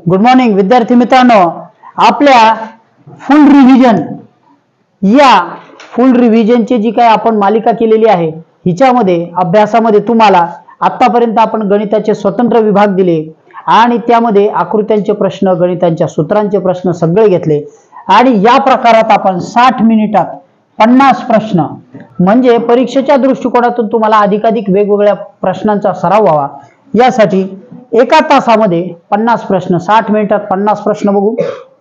Good morning विद्यार्थी मित्रांनो. आपल्या फुल रिव्हिजनची जी काही आपण मालिका केलेली आहे हिच्यामध्ये अभ्यासामध्ये तुम्हाला आतापर्यंत आपण गणिताचे स्वतंत्र विभाग दिले आणि त्यामध्ये आकृत्यांचे प्रश्न, गणितांच्या सूत्रांचे प्रश्न सगळे घेतले आणि या प्रकारात आपण 60 मिनिटात 50 प्रश्न म्हणजे परीक्षेच्या दृष्टिकोनातून तुम्हाला अधिकाधिक वेगवेगळ्या प्रश्नांचा सराव व्हावा यासाठी एका तासामध्ये 50 प्रश्न, 60 मिनिटात 50 प्रश्न बघू,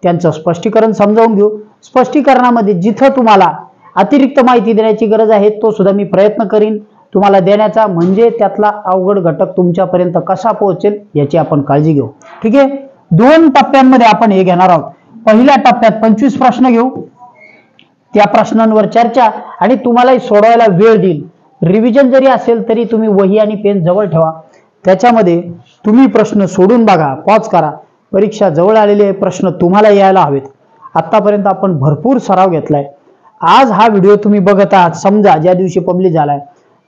त्यांचं स्पष्टीकरण समजावून घेऊ. स्पष्टीकरणामध्ये जिथं तुम्हाला अतिरिक्त माहिती देण्याची गरज आहे तो सुद्धा मी प्रयत्न करीन तुम्हाला देण्याचा, म्हणजे त्यातला अवघड घटक तुमच्यापर्यंत कसा पोहोचेल याची आपण काळजी घेऊ. ठीक आहे. 2 टप्प्यांमध्ये आपण हे घेणार आहोत. पहिल्या टप्प्यात 25 प्रश्न घेऊ, त्या प्रश्नांवर चर्चा आणि तुम्हालाही सोडवायला वेळ देईल. रिव्हिजन जरी असेल तरी तुम्ही वही आणि पेन जवळ ठेवा, त्याच्यामध्ये तुम्ही प्रश्न सोडून बघा, पॉज करा. परीक्षा जवळ आलेले प्रश्न तुम्हाला यायला हवेत. आतापर्यंत आपण भरपूर सराव घेतलाय. आज हा व्हिडिओ तुम्ही बघत आहात, समजा ज्या दिवशी पब्लिश झालाय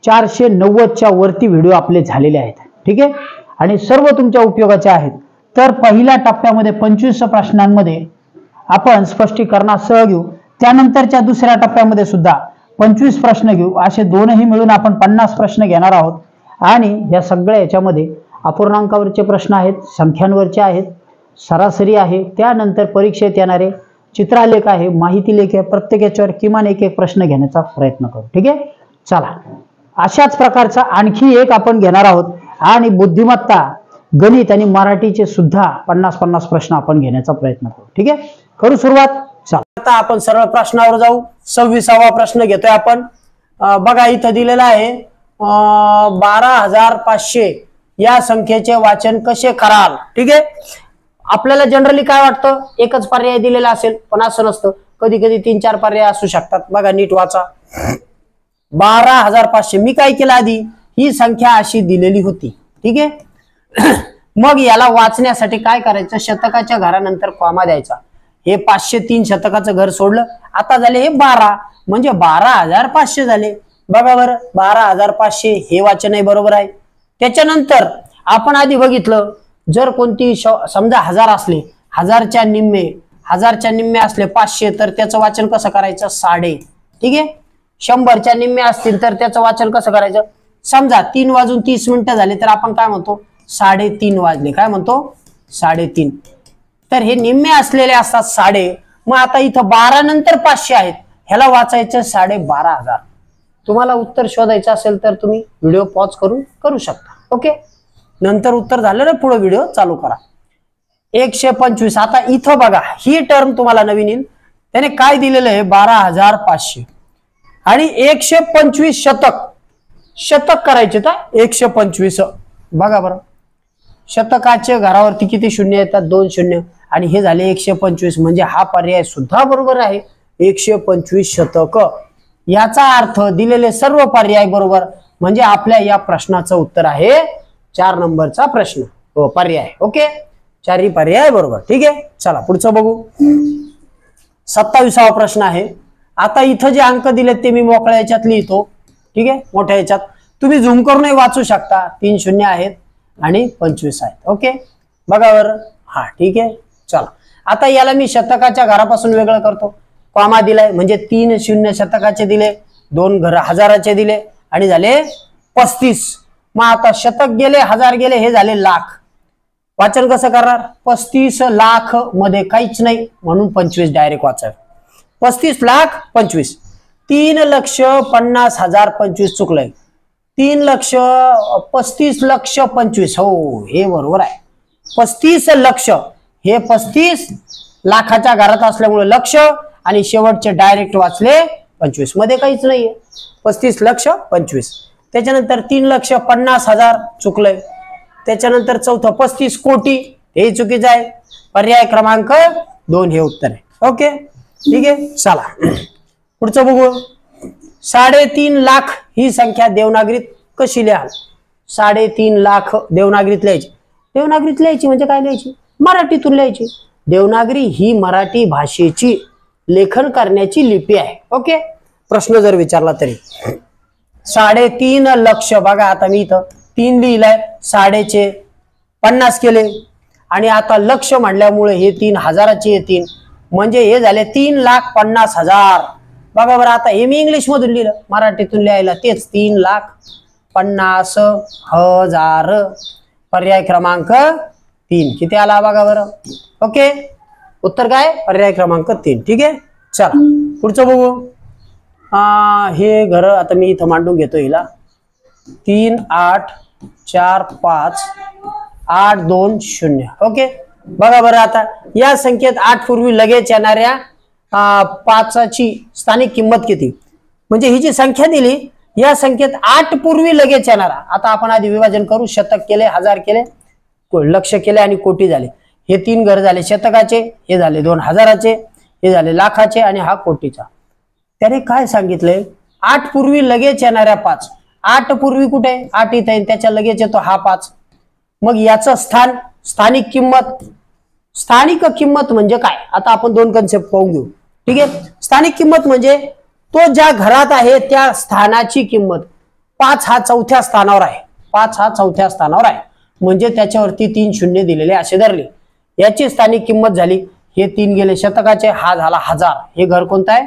490च्या वरती व्हिडिओ आपले झालेले आहेत. ठीक आहे, आणि सर्व तुमच्या उपयोगाचे आहेत. तर पहिल्या टप्प्यामध्ये 25 प्रश्नांमध्ये आपण स्पष्टीकरणासह घेऊ, त्यानंतरच्या दुसऱ्या टप्प्यामध्ये सुद्धा 25 प्रश्न घेऊ. असे दोनही मिळून आपण 50 प्रश्न घेणार आहोत. आणि या सगळ्या याच्यामध्ये अपूर्णांकावरचे प्रश्न आहेत, संख्यांवरचे आहेत, सरासरी आहे, त्यानंतर परीक्षेत येणारे चित्रालेख आहे, माहिती लेख आहे. प्रत्येक याच्यावर किमान एक प्रश्न घेण्याचा प्रयत्न करू. ठीक आहे, चला. अशाच प्रकारचा आणखी एक आपण घेणार आहोत आणि बुद्धिमत्ता, गणित आणि मराठीचे सुद्धा 50-50 प्रश्न आपण घेण्याचा प्रयत्न करू. ठीक आहे, करू सुरुवात. चला, आता आपण सरळ प्रश्नावर जाऊ. 26वा प्रश्न घेतोय आपण. बघा इथं दिलेला आहे 12,500 या संख्येचे वाचन कसे कराल. ठीक आहे. आपल्याला जनरली काय वाटतं, एकच पर्याय दिलेला असेल, पण असं नसतं. कधी कधी 3-4 पर्याय असू शकतात. बघा नीट वाचा. 12,500 मी काय केलं, आधी ही संख्या अशी दिलेली होती. ठीक आहे. मग याला वाचण्यासाठी काय करायचं, शतकाच्या घरानंतर कॉमा द्यायचा. हे 503 शतकाचं घर सोडलं, आता झाले हे 12 म्हणजे 12,500 झाले. बघा बरं, 12,500 हे वाचन आहे, बरोबर आहे. त्याच्यानंतर आपण आधी बघितलं, जर कोणती समजा 1000 असले, 1000च्या निम्मे असले 500, तर त्याचं वाचन कसं करायचं, 1/2. ठीक आहे. 100च्या निम्मे असतील तर त्याचं वाचन कसं करायचं, समजा 3 वाजून 30 मिनिटं झाले तर आपण काय म्हणतो, 3:30 वाजले. काय म्हणतो, 3:30. तर हे निम्मे असलेले असतात 1/2. मग आता इथं 12 नंतर 500 आहेत, ह्याला वाचायचं 12,500. तुम्हाला उत्तर शोधायचं असेल तर तुम्ही व्हिडिओ पॉज करून करू शकता. ओके, नंतर उत्तर झालं ना पुढे व्हिडिओ चालू करा. 125. आता इथं बघा ही टर्म तुम्हाला नवीन येईल. त्याने काय दिलेलं आहे, 12,500 आणि 125 शतक करायचे तर 125. बघा बरं, शतकाच्या घरावरती किती शून्य येतात, 2 शून्य, आणि हे झाले 125. म्हणजे हा पर्याय सुद्धा बरोबर आहे, 125 शतक. याचा अर्थ दिलेले सर्व पर्याय बरोबर, म्हणजे आपल्या या प्रश्नाचं उत्तर आहे 4 नंबरचा प्रश्न, पर्याय. ओके, 4ही पर्याय बरोबर. ठीक आहे, चला पुढचं बघू. 27वा प्रश्न आहे. आता इथं जे अंक दिलेत ते मी मोकळ्या याच्यात लिहितो. ठीक आहे, मोठ्या याच्यात तुम्ही झूम करूनही वाचू शकता. 3 शून्य आहेत आणि 25 आहेत. ओके, बघा बरं. हा ठीक आहे, चला. आता याला मी शतकाच्या घरापासून वेगळं करतो. कॉमा दिलाय म्हणजे 3 शून्य शतकाचे दिले, 2 घर हजाराचे दिले आणि झाले 35. मग आता शतक गेले, 1000 गेले, हे झाले लाख. वाचन कसं करणार, 35 लाख मध्ये काहीच नाही म्हणून 25 डायरेक्ट वाचायचं. 35 लाख 25. 3,50,000 25 चुकलंय. 35,00,025. हो, हे बरोबर आहे. 35 लक्ष, हे 35 लाखाच्या घरात असल्यामुळे लक्ष, आणि शेवटचे डायरेक्ट वाचले 25 मध्ये काहीच नाहीये. 35,00,025. त्याच्यानंतर 3,50,000 चुकलंय. त्याच्यानंतर चौथं 35 कोटी, हे चुकीचं आहे. पर्याय क्रमांक 2 हे उत्तर आहे. ओके, ठीक आहे, चला पुढचं बघू. 3.5 लाख ही संख्या देवनागरीत कशी लिहाल. 3.5 लाख देवनागरीत लिहायची. देवनागरीत लिहायची म्हणजे काय लिहायची, मराठीतून लिहायची. देवनागरी ही मराठी भाषेची लेखन करण्याची लिपी आहे. ओके, प्रश्न जर विचारला तरी 3.5 लक्ष. बघा आता मी इथं 3 लिहिलाय, 50 केले. आणि आता लक्ष म्हणल्यामुळे हे 3,000चे येतील, म्हणजे हे झाले 3,50,000. बघा बरं, आता हे मी इंग्लिश मधून लिहिलं, मराठीतून लिहायला तेच 3,50,000. पर्याय क्रमांक 3 किती आला बघा बरं. ओके, उत्तर काय, पर्याय क्रमांक 3. ठीक आहे, चला पुढचं बघू. हे घर आता मी इथं मांडून घेतो हिला. 3, 8, 4, 5, 8, 2, 0. ओके, बघा बरं, आता या संख्येत 8 पूर्वी लगेच येणाऱ्या 5ची स्थानिक किंमत किती, म्हणजे ही जी संख्या दिली या संख्येत 8 पूर्वी लगेच येणारा. आता आपण आधी विभाजन करू. शतक केले, हजार केले, लक्ष केले आणि कोटी झाले. हे 3 घर झाले शतकाचे, हे झाले 2,000चे, हे झाले लाखाचे आणि हा कोटीचा. त्याने काय सांगितलंय, 8 पूर्वी लगेच येणाऱ्या 5. 8 पूर्वी कुठे, 8 इथे आहे, त्याच्या लगेच येतो हा 5. मग याचं स्थान, स्थानिक किंमत. स्थानिक किंमत म्हणजे काय, आता आपण 2 कन्सेप्ट पाहून घेऊ. ठीक आहे, स्थानिक किंमत म्हणजे तो ज्या घरात आहे त्या स्थानाची किंमत. 5 हा 4थ्या स्थानावर आहे, 5 हा 4थ्या स्थानावर आहे, म्हणजे त्याच्यावरती 3 शून्य दिलेले असे धरले. याची स्थानिक किंमत झाली. हे 3 गेले शतकाचे, हा झाला 1000. हे घर कोणतं आहे,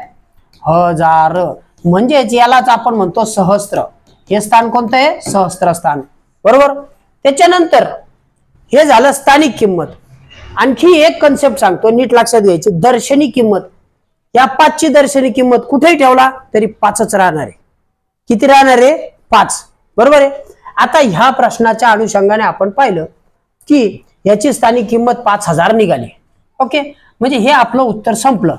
1000. म्हणजेच यालाच आपण म्हणतो सहस्त्र. हे स्थान कोणतं आहे, सहस्त्र स्थान. बरोबर. त्याच्यानंतर हे झालं स्थानिक किंमत. आणखी एक कन्सेप्ट सांगतो, नीट लक्षात घ्यायची. दर्शनी किंमत. या 5ची दर्शनी किंमत कुठेही ठेवला तरी 5च राहणार आहे. किती राहणार आहे, 5. बरोबर आहे. आता ह्या प्रश्नाच्या अनुषंगाने आपण पाहिलं की याची स्थानिक किंमत 5,000 निघाली. ओके, म्हणजे हे आपलं उत्तर संपलं.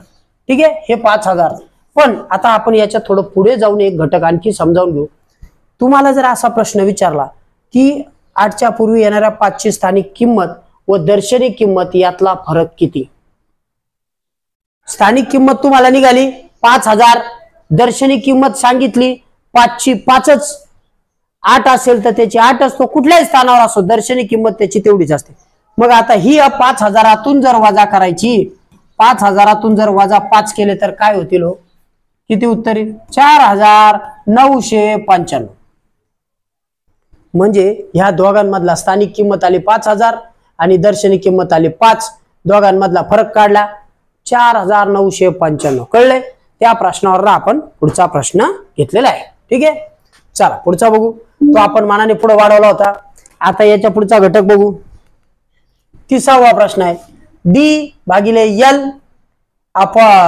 ठीक आहे, हे 5,000. पण आता आपण याच्या थोडं पुढे जाऊन एक घटक आणखी समजावून घेऊ. तुम्हाला जर असा प्रश्न विचारला की 8च्या पूर्वी येणाऱ्या 5ची स्थानिक किंमत व दर्शनी किंमत यातला फरक किती. स्थानिक किंमत तुम्हाला निघाली 5,000, दर्शनी किंमत सांगितली 5ची 5च. 8 असेल तर त्याची 8 असतो, कुठल्याही स्थानावर असो दर्शनी किंमत त्याची तेवढीच असते. मग आता ही 5,000तून जर वजा करायची, 5,000तून जर वजा 5 केले तर काय होतील हो, किती उत्तर येईल, 4,995. म्हणजे ह्या दोघांमधला स्थानिक किंमत आली 5,000 आणि दर्शनी किंमत आली 5. दोघांमधला फरक काढला 4,995. कळले. त्या प्रश्नावर आपण पुढचा प्रश्न घेतलेला आहे. ठीक आहे, चला पुढचा बघू. तो आपण मानाने पुढे वाढवला होता. आता याच्या पुढचा घटक बघू. 30वा प्रश्न आहे, डी भागिले एल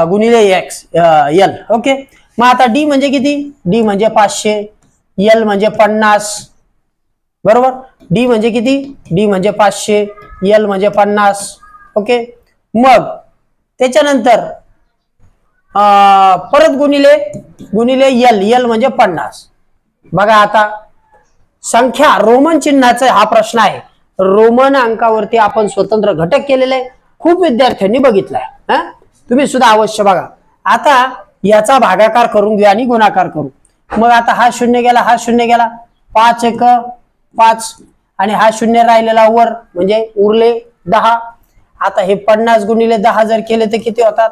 गुणिले एक्स एल. ओके, मग आता डी म्हणजे किती, डी म्हणजे 500, एल म्हणजे 50. बरोबर, डी म्हणजे किती, डी म्हणजे 500, एल म्हणजे 50. ओके, मग त्याच्यानंतर परत गुणिले गुणिले एल, एल म्हणजे 50. बघा आता संख्या रोमन चिन्हाचा हा प्रश्न आहे. रोमन अंकावरती आपण स्वतंत्र घटक केलेले आहे, खूप विद्यार्थ्यांनी बघितलाय. तुम्ही सुद्धा अवश्य बघा. आता याचा भागाकार करून घेऊ आणि गुणाकार करू. मग आता हा 0 गेला, हा 0 गेला, 5 1 5 आणि हा 0 राहिलेला वर, म्हणजे उरले 10. आता हे 50 गुणिले 10 जर केले तर किती होतात,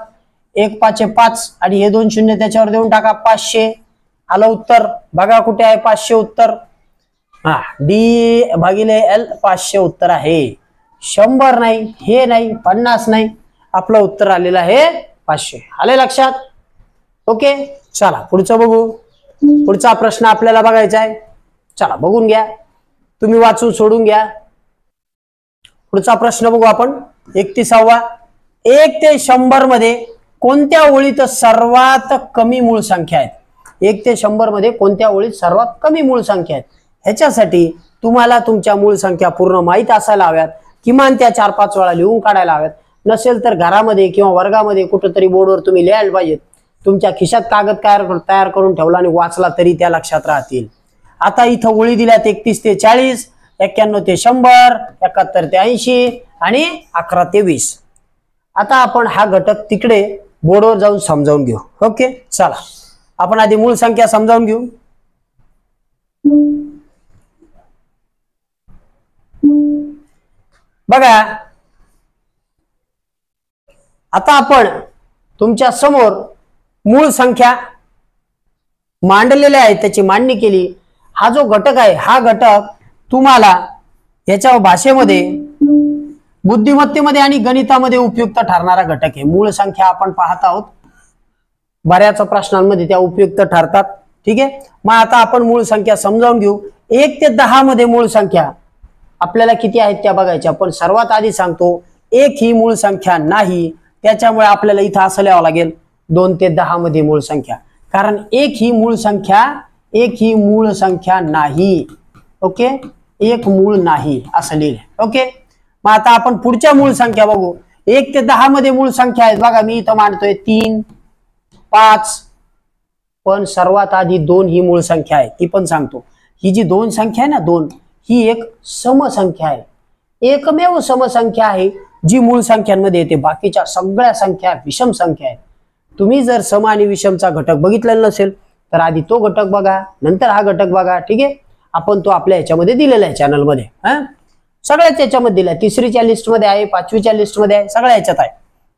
1 5 5 आणि हे 2 शून्य त्याच्यावर देऊन टाका, 500. आलं उत्तर. बघा कुठे आहे 500 उत्तर. हा, डी भागिले एल 500 उत्तर आहे. 100 नाही, हे नाही, 50 नाही, आपलं उत्तर आलेलं आहे 500. आले लक्षात. ओके, चला पुढचं बघू. पुढचा प्रश्न आपल्याला बघायचा आहे. चला बघून घ्या, तुम्ही वाचून सोडून घ्या. पुढचा प्रश्न बघू आपण. 31वा. 1 ते 100 मध्ये कोणत्या ओळीत सर्वात कमी मूळ संख्या आहेत. 1 ते 100 मध्ये कोणत्या ओळीत सर्वात कमी मूळ संख्या आहेत. ह्याच्यासाठी तुम्हाला तुमच्या मूळ संख्या पूर्ण माहीत असायला हव्यात. किमान त्या 4-5 वेळा लिहून काढायला हव्यात. नसेल तर घरामध्ये किंवा वर्गामध्ये कुठेतरी बोर्डवर तुम्ही लिहायला पाहिजेत. तुमच्या खिशात कागद तयार करून ठेवला आणि वाचला तरी त्या लक्षात राहतील. आता इथं ओळी दिल्यात 31 ते 40, 91 ते 100, 71 ते 80 आणि 11 ते 20. आता आपण हा घटक तिकडे बोर्डवर जाऊन समजावून घेऊ. ओके, चला आपण आधी मूळ संख्या समजावून घेऊ. बघा आता आपण तुमच्या समोर मूळ संख्या मांडलेल्या आहेत, त्याची मांडणी केली. हा जो घटक आहे हा घटक तुम्हाला याच्या भाषेमध्ये बुद्धिमत्तेमध्ये आणि गणितामध्ये उपयुक्त ठरणारा घटक आहे. मूळ संख्या आपण पाहत आहोत, बऱ्याच प्रश्नांमध्ये त्या उपयुक्त ठरतात. ठीक आहे, मग आता आपण मूळ संख्या समजावून घेऊ. 1 ते 10 मध्ये मूळ संख्या आपल्याला किती आहेत त्या बघायच्या. पण सर्वात आधी सांगतो, 1 ही मूळ संख्या नाही, त्याच्यामुळे आपल्याला इथं असं लिहावं लागेल 2 ते 10 मध्ये मूळ संख्या, कारण 1 ही मूळ संख्या नाही. ओके, 1 मूळ नाही असं लिहिलं. ओके, मग आता आपण पुढच्या मूळ संख्या बघू. 1 ते 10 मध्ये मूळ संख्या आहेत बघा, मी इथं मांडतोय 3, 5, पण सर्वात आधी 2 ही मूळ संख्या आहे, ती पण सांगतो. ही जी 2 संख्या आहे ना, 2 ही एक समसंख्या आहे, एकमेव समसंख्या आहे जी मूळ संख्यांमध्ये येते. बाकीच्या सगळ्या संख्या विषम संख्या आहेत. तुम्ही जर सम आणि विषमचा घटक बघितलेला नसेल तर आधी तो घटक बघा, नंतर हा घटक बघा. ठीक आहे, आपण तो आपल्या ह्याच्यामध्ये दिलेला आहे चॅनलमध्ये. सगळ्याच याच्यामध्ये दिलाय, 3रीच्या लिस्ट मध्ये आहे, 5वीच्या लिस्ट मध्ये आहे, सगळ्या याच्यात आहे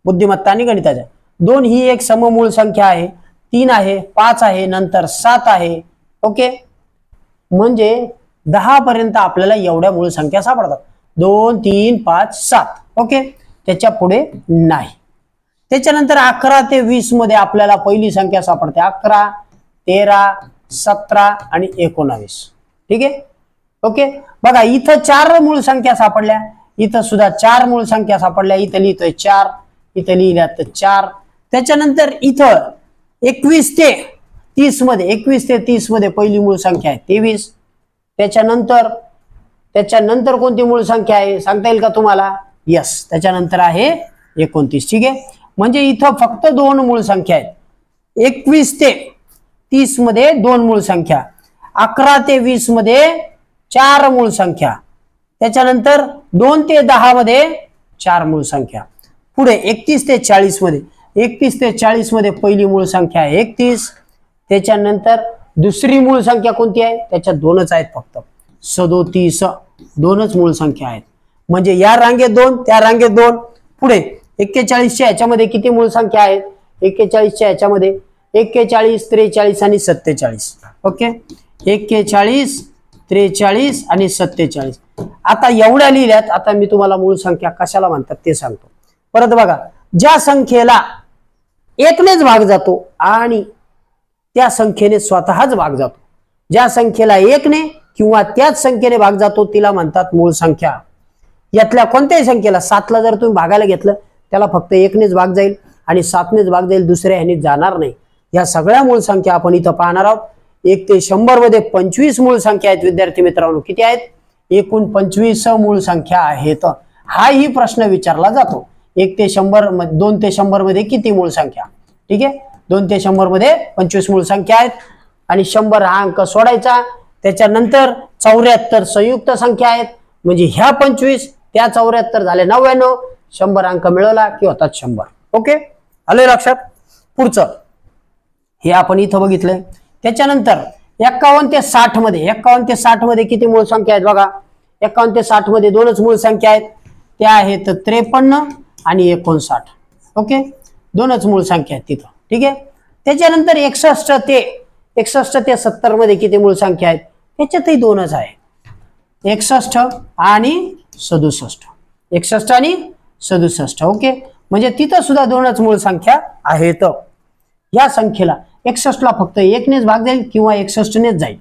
बुद्धिमत्ता आणि गणिताच्या. 2 ही एक सममूळ संख्या आहे, 3 आहे, 5 आहे, नंतर 7 आहे. ओके, म्हणजे 10 पर्यंत आपल्याला एवढ्या मूळ संख्या सापडतात. 2, 3, 5, 7. ओके, त्याच्या पुढे नाही. त्याच्यानंतर 11 ते 20 मध्ये आपल्याला पहिली संख्या सापडते. 11, 13, 17 आणि 19. ठीक आहे, ओके. बघा इथं 4 मूळ संख्या सापडल्या, इथं सुद्धा 4 मूळ संख्या सापडल्या. इथं लिहितोय 4, इथं लिहिल्या तर 4. त्याच्यानंतर इथं 21 ते 30 मध्ये, 21 ते 30 मध्ये पहिली मूळ संख्या आहे 23. त्याच्यानंतर कोणती मूळ संख्या आहे सांगता येईल का तुम्हाला? यस, त्याच्यानंतर आहे 29. ठीक आहे, म्हणजे इथं फक्त 2 मूळ संख्या आहेत. 21 ते 30 मध्ये 2 मूळ संख्या, 11 ते 20 मध्ये 4 मूळ संख्या, त्याच्यानंतर 2 ते 10 मध्ये 4 मूळ संख्या. पुढे 31 ते 40 मध्ये, 31 ते 40 मध्ये पहिली मूळ संख्या आहे 31. त्याच्यानंतर दुसरी मूळ संख्या कोणती आहे? त्याच्यात 2च आहेत फक्त, 37. 2च मूळ संख्या आहेत, म्हणजे या रांगेत 2, त्या रांगेत 2. पुढे 41च्या ह्याच्यामध्ये किती मूळ संख्या आहेत? 41च्या ह्याच्यामध्ये 41, 43 आणि 47. ओके, 41, 43 आणि 47. आता एवढ्या लिहिल्यात. आता मी तुम्हाला मूळ संख्या कशाला म्हणतात ते सांगतो. परत बघा, ज्या संख्येला 1 नेच भाग जातो आणि त्या संख्येने स्वतःच भाग जातो, ज्या संख्येला 1 ने किंवा त्याच संख्येने भाग जातो तिला म्हणतात मूळ संख्या. यातल्या कोणत्याही संख्येला, 7 ला जर तुम्ही भागायला घेतलं त्याला फक्त 1 नेच भाग जाईल आणि 7 नेच भाग जाईल, दुसऱ्या ह्याने जाणार नाही. या सगळ्या मूळ संख्या आपण इथं पाहणार आहोत. 1 ते 100 मध्ये 25 मूळ संख्या आहेत विद्यार्थी मित्रांनो. किती आहेत? एकूण 25 मूळ संख्या आहेत. हाही प्रश्न विचारला जातो. 1 ते 100, 2 ते 100 मध्ये किती मूळ संख्या? ठीक आहे, 2 ते 100 मध्ये 25 मूळ संख्या आहेत आणि 100 हा अंक सोडायचा. त्याच्यानंतर 74 संयुक्त संख्या आहेत, म्हणजे ह्या 25 त्या 74 झाले 99. 100 अंक मिळवला की होतात 100. ओके, आले लक्षात? पुढचं हे आपण इथं बघितलंय. त्याच्यानंतर 51 ते 60 मध्ये, 51 ते 60 मध्ये किती मूळ संख्या आहेत बघा? 51 ते 60 मध्ये 2च मूळ संख्या आहेत, त्या आहेत 53 आणि 59. ओके, 2च मूळ संख्या आहेत तिथं. ठीक आहे, त्याच्यानंतर 61 ते 70 मध्ये किती मूळ संख्या आहेत? त्याच्यातही 2च आहे, 61 आणि 67. 61 आणि 67. ओके, म्हणजे तिथं सुद्धा 2च मूळ संख्या आहेत. या संख्येला 61 ला फक्त 1 नेच भाग जाईल किंवा 61 नेच जाईल.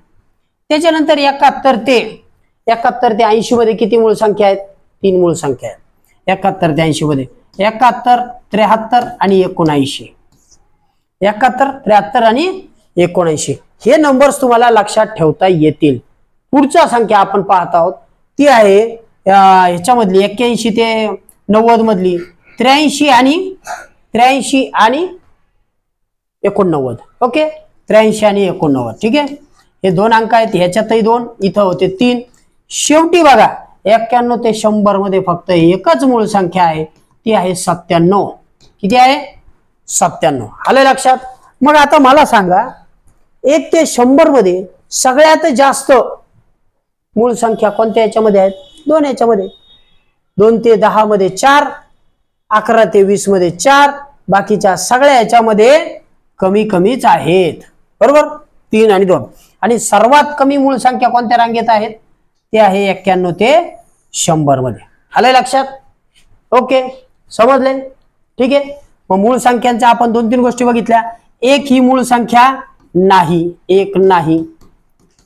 त्याच्यानंतर 71 ते 80 मध्ये किती मूळ संख्या आहेत? 3 मूळ संख्या आहेत. 71 ते 80 मध्ये 71, 73 आणि 79. 71, 73 आणि 79 हे नंबर्स तुम्हाला लक्षात ठेवता येतील. पुढच्या संख्या आपण पाहत आहोत ती आहे ह्याच्यामधली 81 ते 90 मधली 83 आणि 89. ओके, 83 आणि 89. ठीक आहे, हे 2 अंक आहेत, ह्याच्यातही 2, इथं होते 3. शेवटी बघा 91 ते 100 मध्ये फक्त एकच मूळ संख्या आहे, ती आहे 97. किती आहे? 97. आलं लक्षात? मग आता मला सांगा 1 ते 100 मध्ये सगळ्यात जास्त मूळ संख्या कोणत्या याच्यामध्ये आहेत? 2 याच्यामध्ये. 2 ते 10 मध्ये 4, 11 ते 20 मध्ये 4, बाकीच्या सगळ्या याच्यामध्ये कमीच आहेत. बरोबर, 3 आणि 2. आणि सर्वात कमी मूळ संख्या कोणत्या रांगेत आहेत? ते आहे 91 ते 100 मध्ये. आलंय लक्षात? ओके, समजले? ठीक आहे. मग मूळ संख्यांच्या आपण 2-3 गोष्टी बघितल्या. एक ही मूळ संख्या नाही, एक नाही.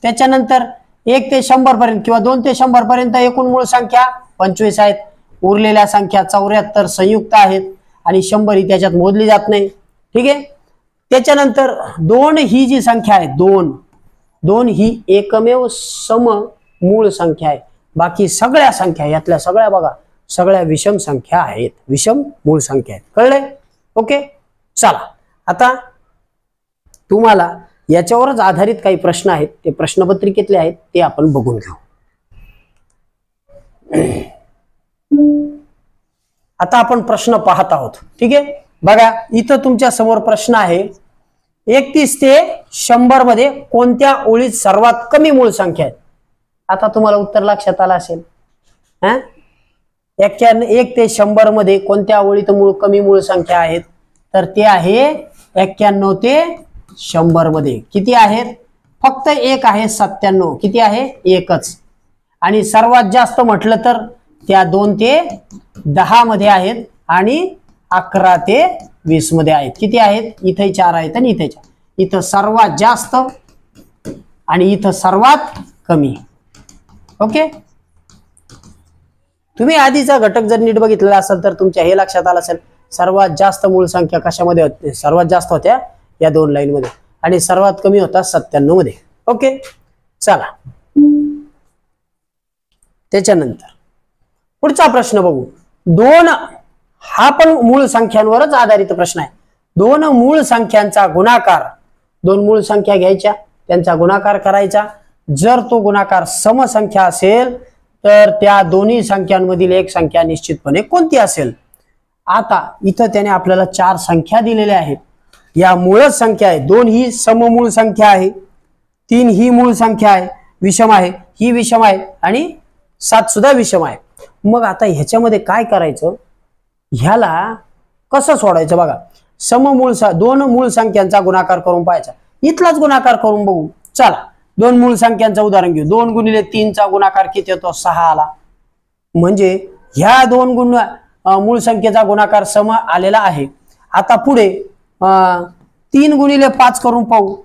त्याच्यानंतर 1 ते 100 पर्यंत किंवा 2 ते 100 पर्यंत एकूण मूळ संख्या 25 आहेत. उरलेल्या संख्या 74 संयुक्त आहेत आणि 100 ही त्याच्यात मोजली जात नाही. ठीक आहे. त्याच्यानंतर 2 ही जी संख्या आहे, 2 ही एकमेव सम मूळ संख्या आहे. बाकी सगळ्या संख्या यातल्या सगळ्या बघा, सगळ्या विषम संख्या आहेत, विषम मूळ संख्या आहेत. कळले? ओके, चला आता तुम्हाला याच्यावरच आधारित काही प्रश्न आहेत, ते प्रश्नपत्रिकेतले आहेत, ते आपण बघून घेऊ. आता आपण प्रश्न पाहत आहोत. ठीक आहे. बघा, इथं तुमच्या समोर प्रश्न आहे. 31 ते 100 मध्ये कोणत्या ओळीत सर्वात कमी मूळ संख्या आहेत? आता तुम्हाला उत्तर लक्षात आलं असेल. 1 ते 100 मध्ये कोणत्या ओळीत कमी मूळ संख्या आहेत? तर ते आहे 91 ते 100 मध्ये. किती आहेत? फक्त एक आहे 97. किती आहे? एकच. आणि सर्वात जास्त म्हटलं तर त्या 2 ते 10 मध्ये आहेत आणि 11 ते 20 मध्ये आहेत. किती आहेत? इथे 4 आहेत आणि इथे 4. इथं सर्वात जास्त आणि इथं सर्वात कमी. ओके, तुम्ही आधीचा घटक जर नीट बघितलेला असेल तर तुमच्या हे लक्षात आलं असेल, सर्वात जास्त मूळ संख्या कशामध्ये होते? सर्वात जास्त होत्या या 2 लाईन मध्ये आणि सर्वात कमी होता 97 मध्ये. ओके, चला त्याच्यानंतर पुढचा प्रश्न बघू. 2 हा पण मूळ संख्यांवरच आधारित प्रश्न आहे. 2 मूळ संख्यांचा गुणाकार, 2 मूळ संख्या घ्यायच्या, त्यांचा गुणाकार करायचा. जर तो गुणाकार समसंख्या असेल तर त्या दोन्ही संख्यांमधील एक संख्या निश्चितपणे कोणती असेल? आता इथं त्याने आपल्याला 4 संख्या दिलेल्या आहेत. या मूळच संख्या आहे. 2 ही सममूळ संख्या आहे, 3 ही मूळ संख्या आहे, विषम आहे, ही विषम आहे आणि 7 सुद्धा विषम आहे. मग आता ह्याच्यामध्ये काय करायचं? ह्याला कसं सोडायचं? बघा, सममूळ 2 मूळ संख्यांचा गुणाकार करून पाहायचा. इथलाच गुणाकार करून बघू. चला 2 मूळ संख्यांचं उदाहरण घेऊ. 2 गुणिले 3 चा गुणाकार किती होतो? 6 आला. म्हणजे ह्या 2 मूळ संख्येचा गुणाकार सम आलेला आहे. आता पुढे 3 गुणिले 5 करून पाहू.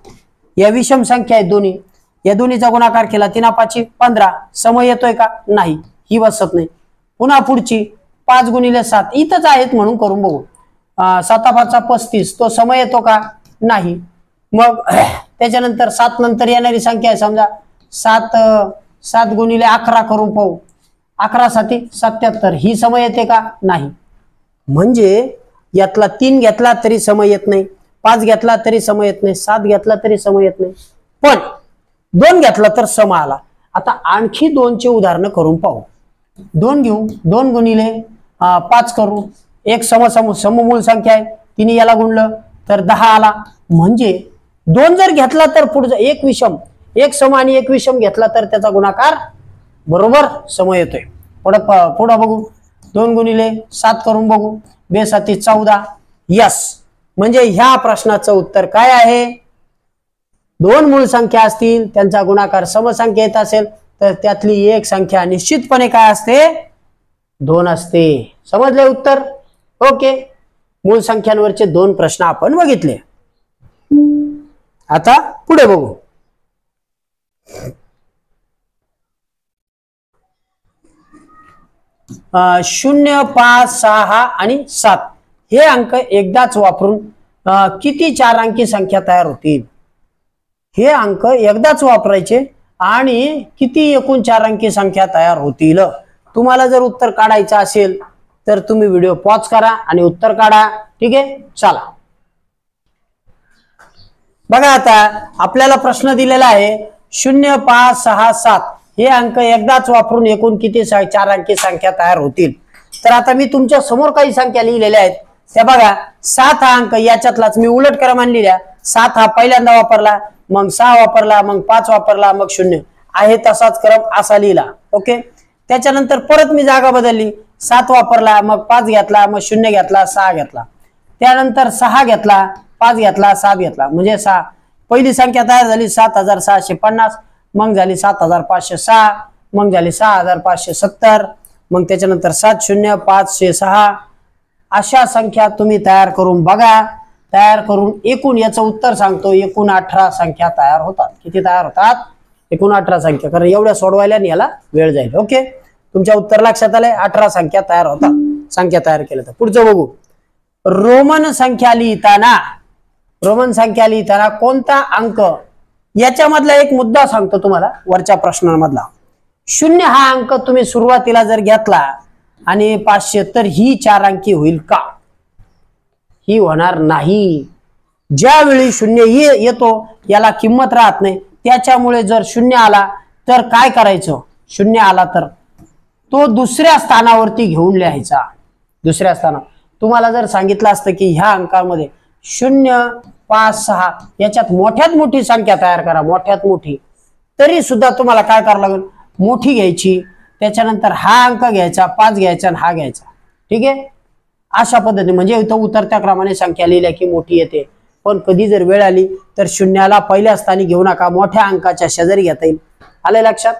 या विषम संख्या आहेत दोन्ही, या दोन्हीचा गुणाकार केला 3 5 15. सम येतोय का? नाही, ही बसत नाही. पुन्हा पुढची 5 गुणिले 7 इथंच आहेत म्हणून करून बघू. 7 5 35, तो सम येतो का? नाही. मग त्याच्यानंतर 7 नंतर येणारी संख्या आहे समजा 7 गुणिले 11 करून पाहू. 11 7 77, ही सम येते का? नाही. म्हणजे यातला 3 घेतला तरी सम येत नाही, 5 घेतला तरी सम येत नाही, 7 घेतला तरी सम येत नाही, पण 2 घेतला तर सम आला. आता आणखी 2चे उदाहरण करून पाहू. 2 घेऊ. 2 गुणिले 5 करू. एक सममूळ संख्या आहे, तिने याला गुणलं तर 10 आला. म्हणजे 2 जर घेतला तर पुढचा एक विषम, एक सम आणि एक विषम घेतला तर त्याचा गुणाकार बरोबर सम येतोय. पुढे बघू. 2 गुणिले 7 करून बघू. 2 7 14. यस, म्हणजे ह्या प्रश्नाचं उत्तर काय आहे? 2 मूळ संख्या असतील, त्यांचा गुणाकार समसंख्या येत असेल तर त्यातली एक संख्या निश्चितपणे काय असते? 2 असते. समजले उत्तर? ओके, मूळ संख्यांवरचे 2 प्रश्न आपण बघितले. आता पुढे बघू. 0 5 6 आणि 7 हे अंक एकदाच वापरून किती 4 अंकी संख्या तयार होतील? हे अंक एकदाच वापरायचे आणि किती एकूण 4 अंकी संख्या तयार होतील? तुम्हाला जर उत्तर काढायचं असेल तर तुम्ही व्हिडिओ पॉज करा आणि उत्तर काढा. ठीक आहे, चला बघा. आता आपल्याला प्रश्न दिलेला आहे 0 5 6 7 हे अंक एकदाच वापरून एकूण किती 4 अंकी संख्या तयार होतील? तर आता मी तुमच्या समोर काही संख्या लिहिलेल्या आहेत त्या बघा. 7 हा अंक याच्यातलाच मी उलट क्रमाने लिहिल्या. 7 हा पहिल्यांदा वापरला, मग 6 वापरला, मग 5 वापरला, मग 0 आहे तसाच क्रम असा लिहिला. ओके, त्याच्यानंतर परत मी जागा बदलली. 7 वापरला, मग 5 घेतला, मग 0 घेतला, 6 घेतला, त्यानंतर 6 घेतला, 5 घेतला, 7 घेतला. म्हणजे 6 पहिली संख्या तयार झाली 7650, मग झाली 7506, मग झाली 6570, मग त्याच्यानंतर 7 0 5 6 अशा संख्या तुम्ही तयार करून बघा. तयार करून एकूण याचं उत्तर सांगतो, एकूण 18 संख्या तयार होतात. किती तयार होतात? एकूण 18 संख्या. कारण एवढ्या सोडवायला याला वेळ जाईल. ओके, तुमच्या उत्तर लक्षात आलंय. 18 संख्या तयार होतात. संख्या तयार केल्या तर पुढचं बघू. रोमन संख्या लिहिताना कोणता अंक, याच्यामधला एक मुद्दा सांगतो तुम्हाला वरच्या प्रश्नांमधला. 0 हा अंक तुम्ही सुरुवातीला जर घेतला आणि 500 तर ही 4 अंकी होईल का? ही होणार नाही. ज्यावेळी 0 येतो याला किंमत राहत नाही. त्याच्यामुळे जर 0 आला तर काय करायचं? 0 आला तर तो दुसऱ्या स्थानावरती घेऊन लिहायचा. दुसऱ्या स्थानावर तुम्हाला जर सांगितलं असतं की ह्या अंकामध्ये 0 5 6 याच्यात मोठ्यात मोठी संख्या तयार करा, मोठ्यात मोठी, तरी सुद्धा तुम्हाला काय करावं लागेल? मोठी घ्यायची, त्याच्यानंतर हा अंक घ्यायचा, 5 घ्यायचा आणि हा घ्यायचा. ठीक आहे, अशा पद्धतीने म्हणजे इथं उतरत्या क्रमाने संख्या लिहिल्या की मोठी येते. पण कधी जर वेळ आली तर 0ला पहिल्या स्थानी घेऊ नका, मोठ्या अंकाच्या शेजारी घेता येईल. आले लक्षात?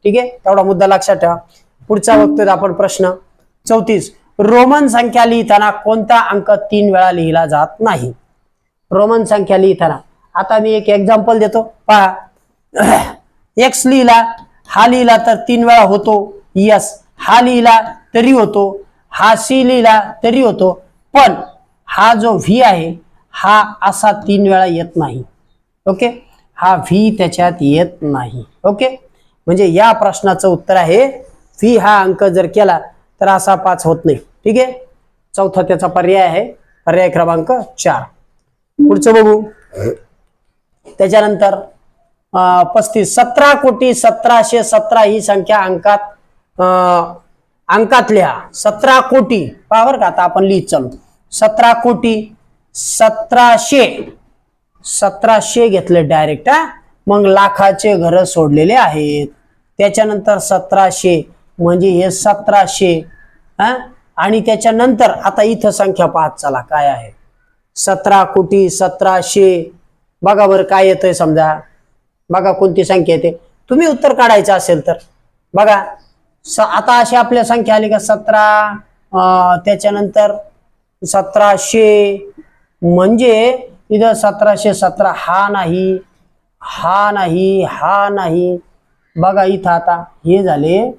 ठीक आहे, तेवढा मुद्दा लक्षात ठेवा. पुढचा बघतोय आपण प्रश्न 34. रोमन संख्या लिहिताना कोणता अंक 3 वेळा लिहिला जात नाही? रोमन संख्या लिहिताना आता मी एक एक्झाम्पल देतो, पहा. एक्स लिहिला, हा लिहिला तर 3 वेळा होतो. यस, हा लिहिला तरी होतो, हा सी लिहिला तरी होतो. पण हा जो व्ही आहे हा असा 3 वेळा येत नाही. ओके, हा व्ही त्याच्यात येत नाही. ओके, म्हणजे या प्रश्नाचं उत्तर आहे व्ही हा अंक जर केला तर असा 5 होत नाही. ठीक आहे, चौथा त्याचा पर्याय आहे, पर्याय क्रमांक 4. पुढचं बघू. त्याच्यानंतर 35. 17,17,17 ही संख्या अंकात लिहा. 17 कोटी, पहा बरं का, आता आपण लिहित चालू. 17,17,17,17 घेतले डायरेक्ट. मग लाखाचे घर सोडलेले आहेत. त्याच्यानंतर 1700 म्हणजे हे 1700. आणि त्याच्यानंतर आता इथं संख्या पाहत चला काय आहे. 17,17,17,17. बघा बरं काय येतंय, समजा बघा कोणती संख्या येते. तुम्ही उत्तर काढायचं असेल तर बघा. आता अशी आपल्या संख्या आली का 17, त्याच्यानंतर 1700 म्हणजे इथं 1717. हा नाही, हा नाही, हा नाही. बघा इथं आता हे झाले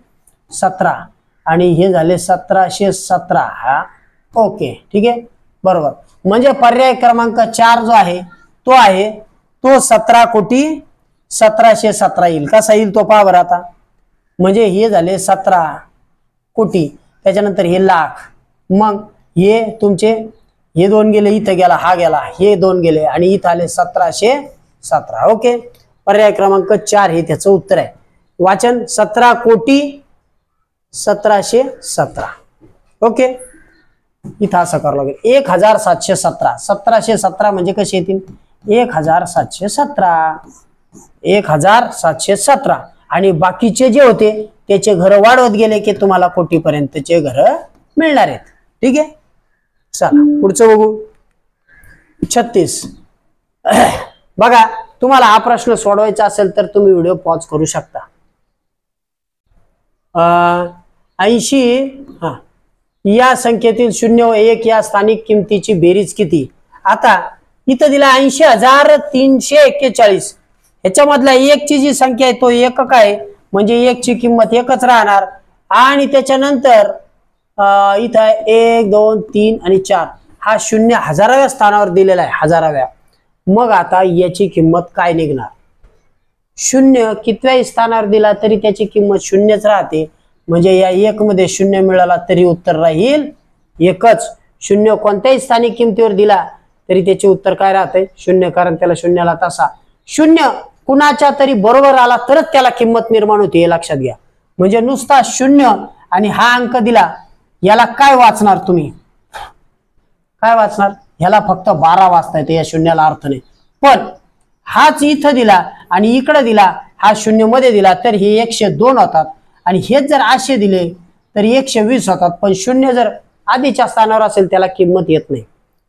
17 आणि हे झाले 1717. हा ओके, ठीक आहे, बरोबर. म्हणजे पर्याय क्रमांक 4 जो आहे तो 17,17,17,17 येईल. कसा येईल तो पहा बरं आता. म्हणजे हे झाले 17 कोटी, त्याच्यानंतर हे लाख, मग हे तुमचे हे 2 गेले, इथं गेला, हा गेला, हे 2 गेले आणि इथं आले 1717. ओके, पर्याय क्रमांक 4 हे त्याचं उत्तर आहे. वाचन 17,17,17,17. ओके, इथं असं करावं लागेल. 1,717. 1717 म्हणजे कसे येतील? 1,717. 1,717 आणि बाकीचे जे होते त्याचे घर वाढवत गेले की तुम्हाला कोटीपर्यंतचे घर मिळणार आहेत. ठीक आहे, चला पुढचं बघू. 36. बघा, तुम्हाला हा प्रश्न सोडवायचा असेल तर तुम्ही व्हिडिओ पॉज करू शकता. 80 या संख्येतील 0 व 1 या स्थानिक किमतीची बेरीज किती? आता इथं दिला 80,341. ह्याच्यामधला 1 ची जी संख्या आहे तो एकक आहे, म्हणजे 1 ची किंमत एकच राहणार. आणि त्याच्यानंतर इथं 1 2 3 आणि 4 हा 0 हजाराव्या स्थानावर दिलेला आहे, हजाराव्या. मग आता याची किंमत काय निघणार? 0 कितव्याही स्थानावर दिला तरी त्याची किंमत 0च राहते. म्हणजे या 1 मध्ये 0 मिळाला तरी उत्तर राहील 1च. 0 कोणत्याही स्थानिक किमतीवर दिला तरी त्याचे उत्तर काय राहते? 0, कारण त्याला 0ला तसा 0 कुणाच्या तरी बरोबर आला तरच त्याला किंमत निर्माण होते, हे लक्षात घ्या. म्हणजे नुसता 0 आणि हा अंक दिला, याला काय वाचणार तुम्ही? काय वाचणार? ह्याला फक्त 12 वाचता येते, या 0ला अर्थ नाही. पण हाच इथं दिला आणि इकडे दिला, हा 0 मध्ये दिला तर हे 102 होतात. आणि हेच जर 800 दिले तर 120 होतात. पण 0 जर आधीच्या स्थानावर असेल त्याला किंमत येत नाही.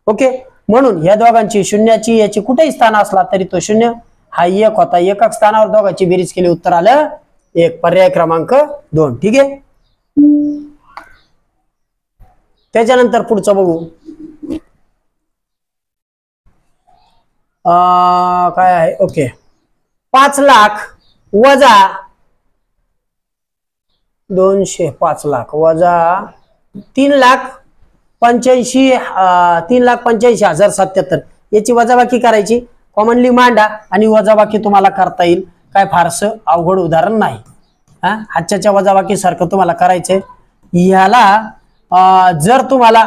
ओके, म्हणून या दोघांची 0ची याची कुठेही स्थान असला तरी तो 0 हा 1 होता. एकक स्थानावर दोघांची बेरीज केली, उत्तर आलं 1. पर्याय क्रमांक 2. ठीक आहे, त्याच्यानंतर पुढचं बघू. काय आहे? ओके, 5 लाख वजा 200, 5 लाख वजा 3,85,077 याची वजाबाकी करायची. कॉमनली मांडा आणि वजाबाकी तुम्हाला करता येईल, काय फारसं अवघड उदाहरण नाही. हातच्या वजाबाकी सारखं तुम्हाला करायचंय. ह्याला जर तुम्हाला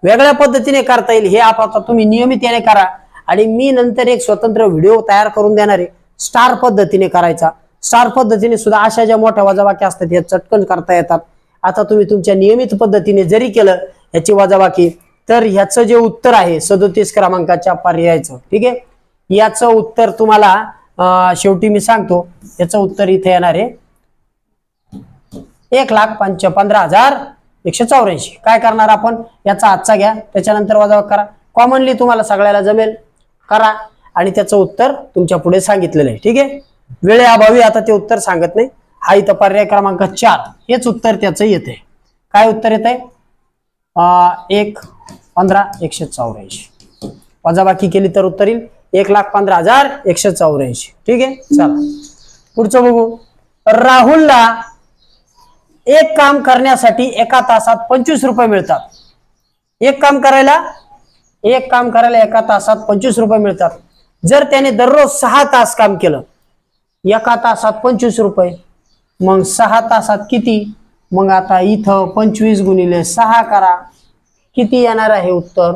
वेगळ्या पद्धतीने करता येईल हे आता तुम्ही नियमितपणे करा. आणि मी नंतर एक स्वतंत्र व्हिडिओ तयार करून देणार आहे स्टार पद्धतीने करायचा. स्टार पद्धतीने सुद्धा अशा ज्या मोठ्या वजाबाकी असतात या चटकन करता येतात. आता तुम्ही तुमच्या नियमित पद्धतीने जरी केलं याची वजाबाकी, तर ह्याचं जे उत्तर आहे 37 क्रमांकाच्या पर्यायाचं, ठीक आहे, याचं उत्तर तुम्हाला शेवटी मी सांगतो. याचं उत्तर इथे येणार आहे 1,15,184. काय करणार आपण, याचा आजचा घ्या, त्याच्यानंतर वजाबाकी करा. कॉमनली तुम्हाला सगळ्याला जमेल, करा आणि त्याचं उत्तर तुमच्या पुढे सांगितलेलं आहे. ठीक आहे, वेळेअभावी आता ते उत्तर सांगत नाही. हा इथं पर्याय क्रमांक 4 हेच उत्तर त्याचं येते. काय उत्तर येत आहे? 1,15,184. वजाबाकी केली तर उत्तर येईल 1,15,184. ठीक आहे, चला पुढचं बघू. राहुलला एक काम करण्यासाठी एका तासात 25 रुपये मिळतात. एक काम करायला एका तासात 25 रुपये मिळतात. जर त्याने दररोज 6 तास काम केलं, एका तासात 25 रुपये, मग 6 तासात किती? मग आता इथं 25 गुणिले 6 करा, किती येणार आहे उत्तर?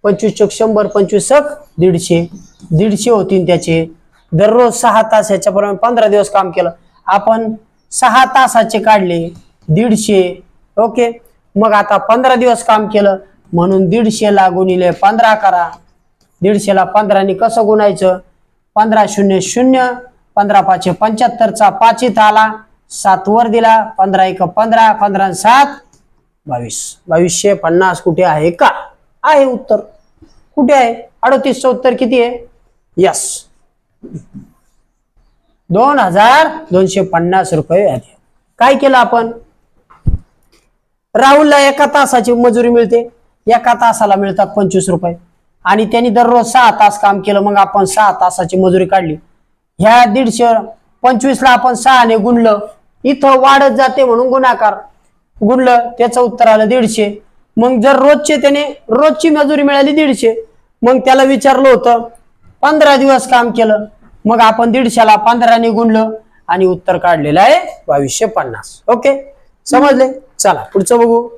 25 चोक 100, 25 चोक 150, 150 होतील त्याचे. दररोज 6 तास, ह्याच्याप्रमाणे 15 दिवस काम केलं. आपण 6 तासाचे काढले 150. ओके, मग आता 15 दिवस काम केलं म्हणून 150 ला गुणिले 15 करा. 150 ला 15 ने कसं गुणायचं? 15 0 0, 15 5 75 चा 5 इथं आला, 7 वर दिला, 15 1 15, 15 7 22. 2250 कुठे आहे का? आहे उत्तर. कुठे आहे? 38चं उत्तर किती आहे? यस, 2,250 रुपये. काय केलं आपण? राहुलला एका तासाची मजुरी मिळते, एका तासाला मिळतात 25 रुपये आणि त्यांनी दररोज 6 तास काम केलं. मग आपण 6 तासाची मजुरी काढली. ह्या 125 ला आपण 6 ने गुणलं, इथं वाढत जाते म्हणून गुणाकार, गुणलं, त्याचं उत्तर आलं 150. मग जर रोजची मजुरी मिळाली 150, मग त्याला विचारलं होतं 15 दिवस काम केलं, मग आपण 150 ला 15 ने गुणलं आणि उत्तर काढलेलं आहे 2250. ओके, समजले? चला पुढचं बघू.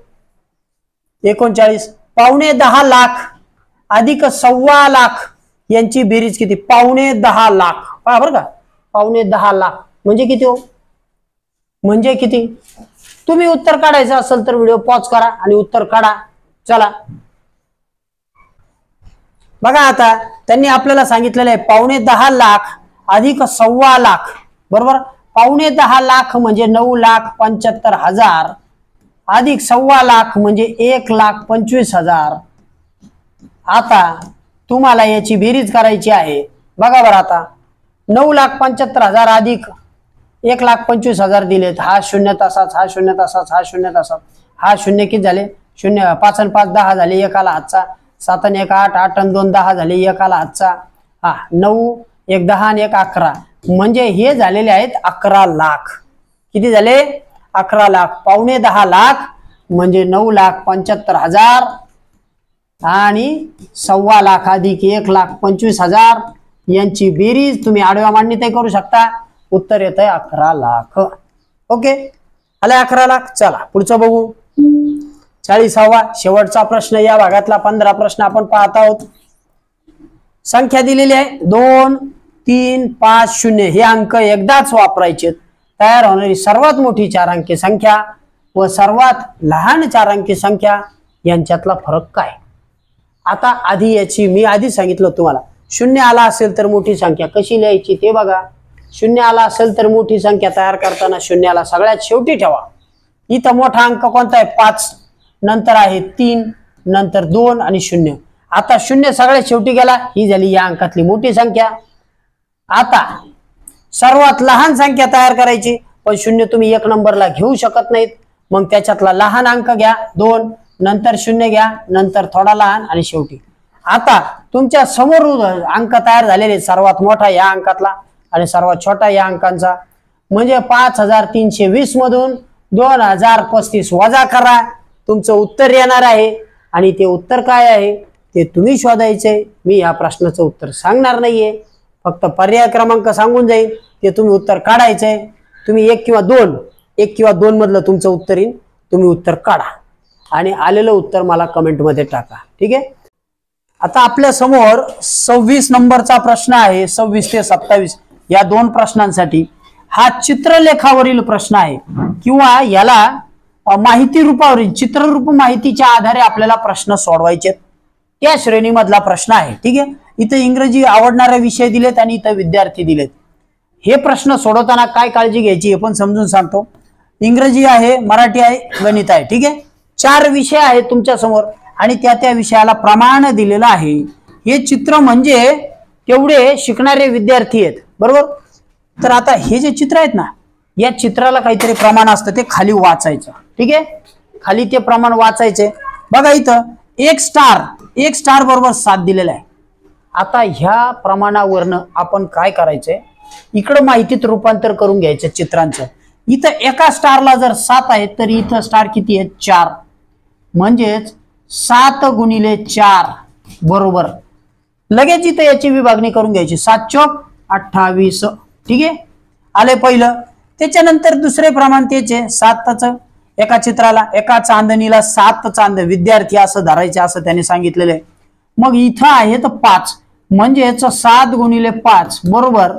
39. 9.5 लाख अधिक 1.25 लाख यांची बेरीज किती? 9.5 लाख. पहा बरं का, 9.5 लाख म्हणजे किती हो? म्हणजे किती? तुम्ही उत्तर काढायचं असेल तर व्हिडिओ पॉज करा आणि उत्तर काढा. चला बघा, आता त्यांनी आपल्याला सांगितलेलं आहे 9.5 लाख अधिक 1.25 लाख, बरोबर? 9.5 लाख म्हणजे 9,75,000 अधिक 1.25 लाख म्हणजे 1,25,000. आता तुम्हाला याची बेरीज करायची आहे. बघा बरं, आता 9,75,000 अधिक 1,25,000 दिलेत. हा 0 तासात, हा 0 तासात, हा 0 तासात, हा 0 किती झाले? 0, 5 आणि 5 10 झाले, एकाला हातचा. 7 आणि 1 8, 8 आणि 2 10 झाले, एकाला हातचा. 9 1 10 आणि 1 11, म्हणजे हे झालेले आहेत 11 लाख. किती झाले? 11 लाख. 9.5 लाख म्हणजे 9,75,000 आणि 1.25 लाख अधिक 1,25,000 यांची बेरीज तुम्ही आडव्या मांडणीतही करू शकता. उत्तर येत आहे 11 लाख. ओके, आले 11 लाख. चला पुढचं बघू. 40वा शेवटचा प्रश्न, या भागातला 15 प्रश्न आपण पाहत आहोत. संख्या दिलेली आहे 2 3 5 0. हे अंक एकदाच वापरायचे. तयार होणारी सर्वात मोठी 4 अंकी संख्या व सर्वात लहान 4 अंकी संख्या यांच्यातला फरक काय? आता आधी याची मी आधी सांगितलं तुम्हाला, 0 आला असेल तर मोठी संख्या कशी लिहायची ते बघा. 0 आला असेल तर मोठी संख्या तयार करताना 0 सगळ्यात शेवटी ठेवा. इथं मोठा अंक कोणता आहे? 5, नंतर आहे 3, नंतर 2 आणि 0. आता 0 सगळ्यात शेवटी गेला, ही झाली या अंकातली मोठी संख्या. आता सर्वात लहान संख्या तयार करायची, पण शून्य तुम्ही 1 नंबरला घेऊ शकत नाहीत. मग त्याच्यातला लहान अंक घ्या 2, नंतर 0 घ्या, नंतर थोडा लहान आणि शेवटी. आता तुमच्या समोर अंक तयार झालेले, सर्वात मोठा या अंकातला आणि सर्वात छोटा या अंकांचा, म्हणजे 5320 मधून 2035 वजा करा, तुमचं उत्तर येणार आहे. आणि ते उत्तर काय आहे ते तुम्ही शोधायचंय. मी या प्रश्नाचं उत्तर सांगणार नाहीये, फक्त पर्याय क्रमांक सांगून जाईल, ते तुम्ही उत्तर काढायचंय. तुम्ही 1 किंवा 2 मधलं तुमचं उत्तर येईल, तुम्ही उत्तर काढा आणि आलेलं उत्तर मला कमेंटमध्ये टाका. ठीक आहे. आता आपल्या समोर 26 नंबरचा प्रश्न आहे. 26 ते 27 या 2 प्रश्नांसाठी हा चित्रलेखावरील प्रश्न आहे, किंवा याला माहिती रूपावरील चित्ररूप माहितीच्या आधारे आपल्याला प्रश्न सोडवायचे, त्या श्रेणीमधला प्रश्न आहे. ठीक आहे. इथं इंग्रजी आवडणारे विषय दिलेत आणि इथं विद्यार्थी दिलेत. हे प्रश्न सोडवताना काय काळजी घ्यायची हे पण समजून सांगतो. इंग्रजी आहे, मराठी आहे, गणित आहे. ठीक आहे. 4 विषय आहेत तुमच्या समोर आणि त्या विषयाला प्रमाण दिलेलं आहे. हे चित्र म्हणजे तेवढे शिकणारे विद्यार्थी आहेत, बरोबर. तर आता हे जे चित्र आहेत ना, या चित्राला काहीतरी प्रमाण असतं, ते खाली वाचायचं. ठीक आहे. खाली ते प्रमाण वाचायचे. बघा इथं एक स्टार बरोबर 7 दिलेला आहे. आता ह्या प्रमाणावरनं आपण काय करायचंय, इकडं माहितीत रूपांतर करून घ्यायचं चित्रांचं. इथं एका स्टारला जर 7 आहेत तर इथं स्टार किती आहेत 4, म्हणजेच 7 गुणिले 4 बरोबर. लगेच इथं याची विभागणी करून घ्यायची. 7 चौक 28. ठीक आहे. आले पहिलं. त्याच्यानंतर दुसरे प्रमाण त्याचे 7च. एका चित्राला एका चांदणीला 7 चांद विद्यार्थी असं धरायचे, असं त्याने सांगितलेलं आहे. मग इथं आहे तर 5, म्हणजेच 7 गुणिले 5 बरोबर.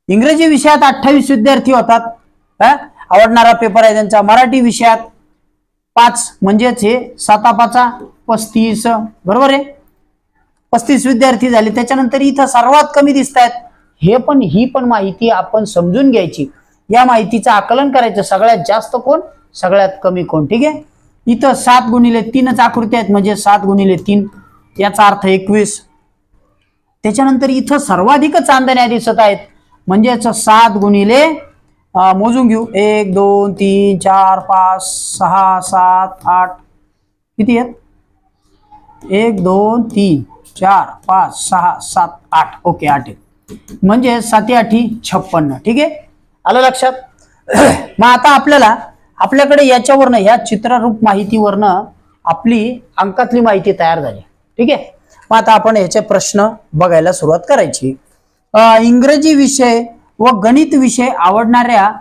इंग्रजी विषयात 28 विद्यार्थी होतात, आवडणारा पेपर आहे त्यांचा. मराठी विषयात 5, म्हणजेच हे 7 5 35 बरोबर आहे. 35 विद्यार्थी झाले. त्याच्यानंतर इथं सर्वात कमी दिसत आहेत. ही पण माहिती आपण समजून घ्यायची, या माहितीचं आकलन करायचं. सगळ्यात जास्त कोण, सगळ्यात कमी कोण. ठीक आहे. इथं 7 गुणिले 3च आकृती आहेत, म्हणजे 7 गुणिले 3 याचा अर्थ 21. त्याच्यानंतर इथं सर्वाधिक चांदण्या दिसत आहेत, म्हणजेच 7 गुणिले मोजून घेऊ 1 2 3 4 5 6 7 8 किती आहेत 1 2 3 4 5 6 7 8. ओके 8 आहेत, म्हणजे 7 8 56. ठीक आहे. आलं लक्षात. मग आता आपल्याकडे याच्यावरनं, या चित्ररूप माहितीवरनं आपली अंकातली माहिती तयार झाली. ठीक आहे. मग आता आपण याचे प्रश्न बघायला सुरुवात करायची. इंग्रजी विषय व गणित विषय आवडणाऱ्या,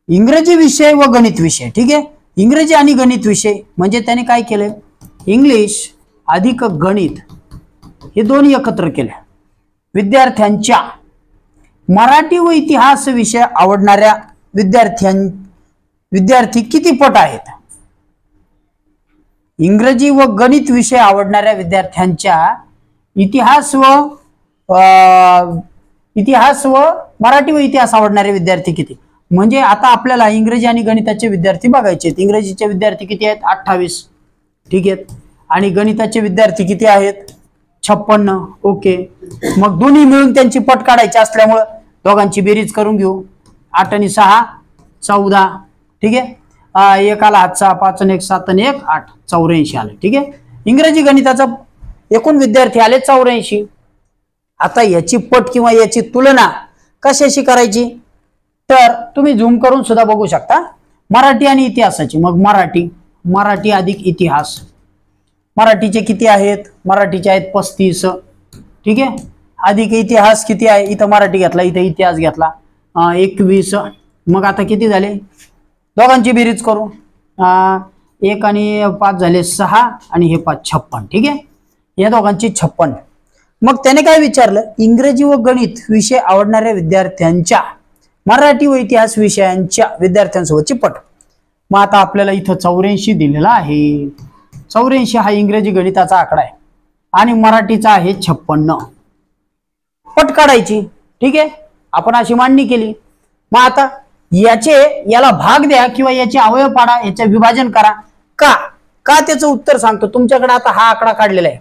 इंग्रजी विषय व गणित विषय. ठीक आहे. इंग्रजी आणि गणित विषय म्हणजे त्याने काय केले, इंग्लिश अधिक गणित हे दोन्ही एकत्र केले. विद्यार्थ्यांच्या मराठी व इतिहास विषय आवडणाऱ्या विद्यार्थी किती पट आहेत. इंग्रजी व गणित विषय आवडणाऱ्या विद्यार्थ्यांच्या इतिहास व मराठी व इतिहास आवडणारे विद्यार्थी किती. म्हणजे आता आपल्याला इंग्रजी आणि गणिताचे विद्यार्थी बघायचे आहेत. इंग्रजीचे विद्यार्थी किती आहेत 28. ठीक आहेत. आणि गणिताचे विद्यार्थी किती आहेत 56. ओके. मग दोन्ही मिळून त्यांची पट काढायची असल्यामुळं दोघांची बेरीज करून घेऊ. 8 आणि 6 14. ठीक आहे. एकाला हातचा 5 आणि 1 7 आणि 1 8 84 आले. ठीक आहे. इंग्रजी गणिताचा एकूण विद्यार्थी आले 84. आता याची पट किंवा याची तुलना कशाशी करायची, तर तुम्ही झूम करून सुद्धा बघू शकता. मराठी आणि इतिहासाची. मग मराठी अधिक इतिहास. मराठीचे किती आहेत, मराठीचे आहेत 35. ठीक आहे. अधिक इतिहास किती आहे, इथं मराठी घेतला, इथं इतिहास घेतला 21. मग आता किती झाले, दोघांची बेरीज करू. 1 आणि 5 झाले 6 आणि हे 5 56. ठीक आहे. या दोघांची 56. मग त्याने काय विचारलं, इंग्रजी व गणित विषय आवडणाऱ्या विद्यार्थ्यांच्या मराठी व इतिहास विषयांच्या विद्यार्थ्यांसोबतची पट. मग आता आपल्याला इथं 84 दिलेला आहे. 84 हा इंग्रजी गणिताचा आकडा आहे आणि मराठीचा आहे 56. पट काढायची. ठीक आहे. आपण अशी मांडणी केली. मग आता याला भाग द्या किंवा याचे अवयव पाडा, याचे विभाजन करा. का त्याचं उत्तर सांगतो. तुमच्याकडे आता हा आकडा काढलेला आहे.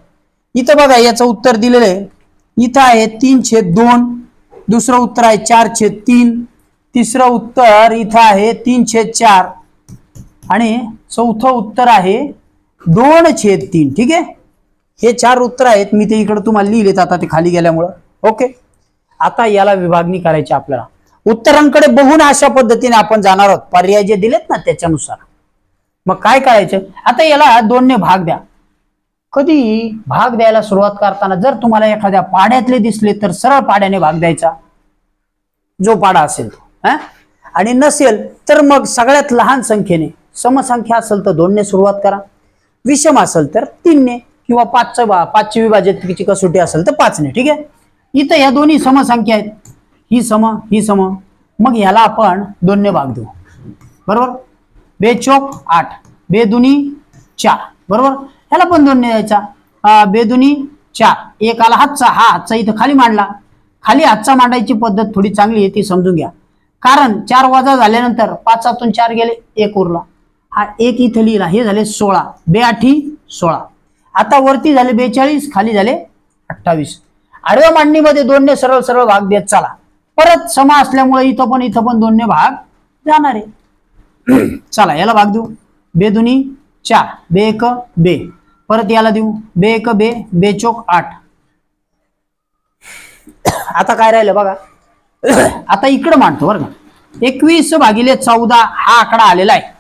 इथं बघा याचं उत्तर दिलेलं आहे. इथं आहे 3/2 दुसरं उत्तर आहे 4/3, तिसरं उत्तर इथं आहे 3/4 आणि चौथं उत्तर आहे 2/3. ठीक आहे, हे 4 उत्तर आहेत. मी ते इकडे तुम्हाला लिहिलेत आता ते खाली गेल्यामुळं. ओके, आता याला विभागणी करायची आपल्याला. उत्तरांकडे बघून अशा पद्धतीने आपण जाणार आहोत, पर्याय जे दिलेत ना त्याच्यानुसार. मग काय करायचं, आता याला 2 ने भाग द्या. कधी भाग द्यायला सुरुवात करताना जर तुम्हाला एखाद्या पाड्यातले दिसले तर सरळ पाड्याने भाग द्यायचा, जो पाडा असेल तो. आणि नसेल तर मग सगळ्यात लहान संख्येने, समसंख्या असेल तर 2 ने सुरुवात करा, विषम असेल तर 3 ने, किंवा 5ची विभाजकाची कसोटी असेल तर 5 ने. ठीक आहे, इथं या दोन्ही समसंख्या आहेत, ही सम ही सम. मग ह्याला आपण 2 ने भाग देऊ. बरोबर, 2 चौक 8, 2 दुनी 4. बरोबर, ह्याला पण 2 ने द्यायचा. 2 दुनी 4, एक आला हातचा, हा हातचा इथं खाली मांडला. खाली हातचा मांडायची पद्धत थोडी चांगली आहे, ती समजून घ्या. कारण 4 वजा झाल्यानंतर 5 4 गेले, 1 उरला. हा 1 इथं लिहिला, हे झाले 16, 2 8 16. आता वरती झाले 42, खाली झाले 28. आडव्या मांडणीमध्ये 2 ने सरळ सरळ भाग देत चला. परत सम असल्यामुळे इथं पण 2 ने भाग जाणार आहे. चला याला भाग देऊ. 2 दुनी 4, 2 1 2. परत याला देऊ, 2 1 2, 2 चौक 8. आता काय राहिलं बघा, आता इकडे मांडतो बरं का. 21/14 हा आकडा आलेला आहे.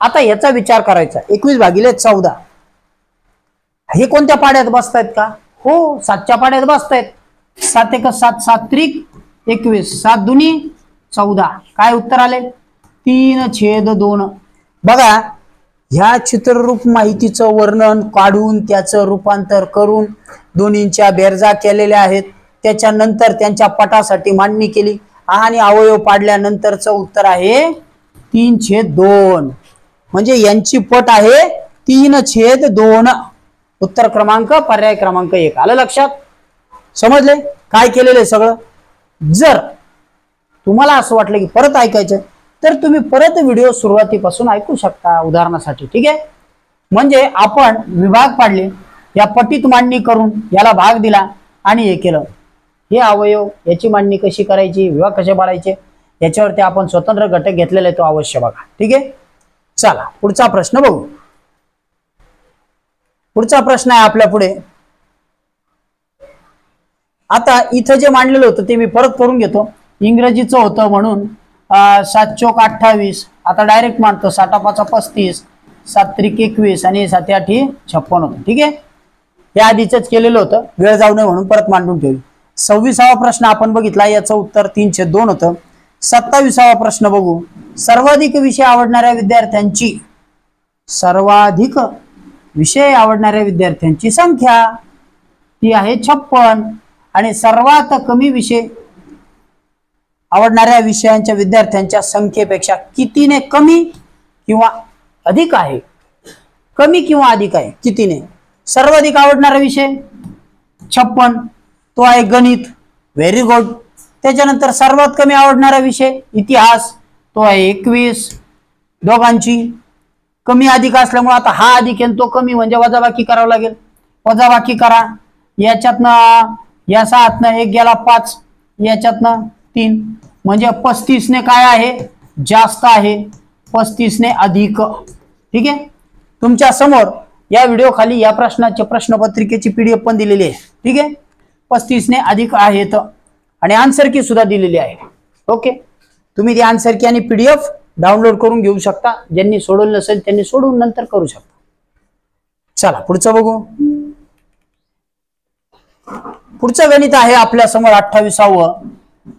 आता याचा विचार करायचा, 21/14 हे कोणत्या पाड्यात बसतायत का? हो, 7च्या पाड्यात बसतायत. 7 1 7, 7 त्रिक 21, 7 दुनी 14. काय उत्तर आले? 3/2. बघा, ह्या चित्ररूप माहितीचं वर्णन काढून त्याचं रूपांतर करून दोन्हींच्या बेरजा केलेल्या आहेत. त्याच्यानंतर त्यांच्या पटासाठी मांडणी केली आणि अवयव पाडल्यानंतरचं उत्तर आहे 3/2. म्हणजे यांची पट आहे 3/2. उत्तर क्रमांक पर्याय क्रमांक 1. आलं लक्षात? समजले काय केलेलं आहे सगळं? जर तुम्हाला असं वाटलं की परत ऐकायचं तर तुम्ही परत व्हिडिओ सुरुवातीपासून ऐकू शकता उदाहरणासाठी. ठीक आहे, म्हणजे आपण विभाग पाडले, या पटीत मांडणी करून याला भाग दिला आणि हे केलं. हे अवयव याची मांडणी कशी करायची, विभाग कसे पाडायचे याच्यावरती आपण स्वतंत्र घटक घेतलेला आहे, तो अवश्य बघा. ठीक आहे, चला पुढचा प्रश्न बघू. पुढचा प्रश्न आहे आपल्या पुढे. आता इथं जे मांडलेलं होतं ते मी परत करून घेतो. इंग्रजीचं होतं म्हणून 7 चौक 28. आता डायरेक्ट मांडतो. 7 5 35, 7 त्रिक 21 आणि 7 8 56 होतं. ठीक आहे, हे आधीच केलेलं होतं, वेळ जाऊ नये म्हणून परत मांडून ठेवली. 26वा प्रश्न आपण बघितला, याचं उत्तर 3/2 होतं. 27वा प्रश्न बघू. सर्वाधिक विषय आवडणाऱ्या विद्यार्थ्यांची संख्या ती आहे 56 आणि सर्वात कमी विषय आवडणाऱ्या विषयांच्या विद्यार्थ्यांच्या संख्येपेक्षा कितीने कमी किंवा अधिक आहे? कमी किंवा अधिक आहे, कितीने? सर्वाधिक आवडणारा विषय 56, तो आहे गणित. Very good. त्याच्यानंतर सर्वात कमी आवडणारा विषय इतिहास, तो आहे 21. दोघांची कमी अधिक असल्यामुळे आता हा अधिक आहे तो कमी, म्हणजे वजाबाकी करावं लागेल. वजाबाकी करा. याच्यातनं या 7 1 गेला 5, याच्यातनं 3, म्हणजे 35 ने काय आहे? जास्त आहे. 35 ने अधिक. ठीक आहे, तुमच्या समोर या व्हिडिओ खाली या प्रश्नाच्या प्रश्नपत्रिकेची PDF पण दिलेली आहे. ठीक आहे, 35 ने अधिक आहेत आणि आन्सर की सुद्धा दिलेली आहे. ओके, तुम्ही ती आन्सर की आणि PDF डाउनलोड करून घेऊ शकता. ज्यांनी सोडवलं नसेल त्यांनी सोडवून नंतर करू शकता. चला पुढचं बघू. पुढचं गणित आहे आपल्या समोर 28व.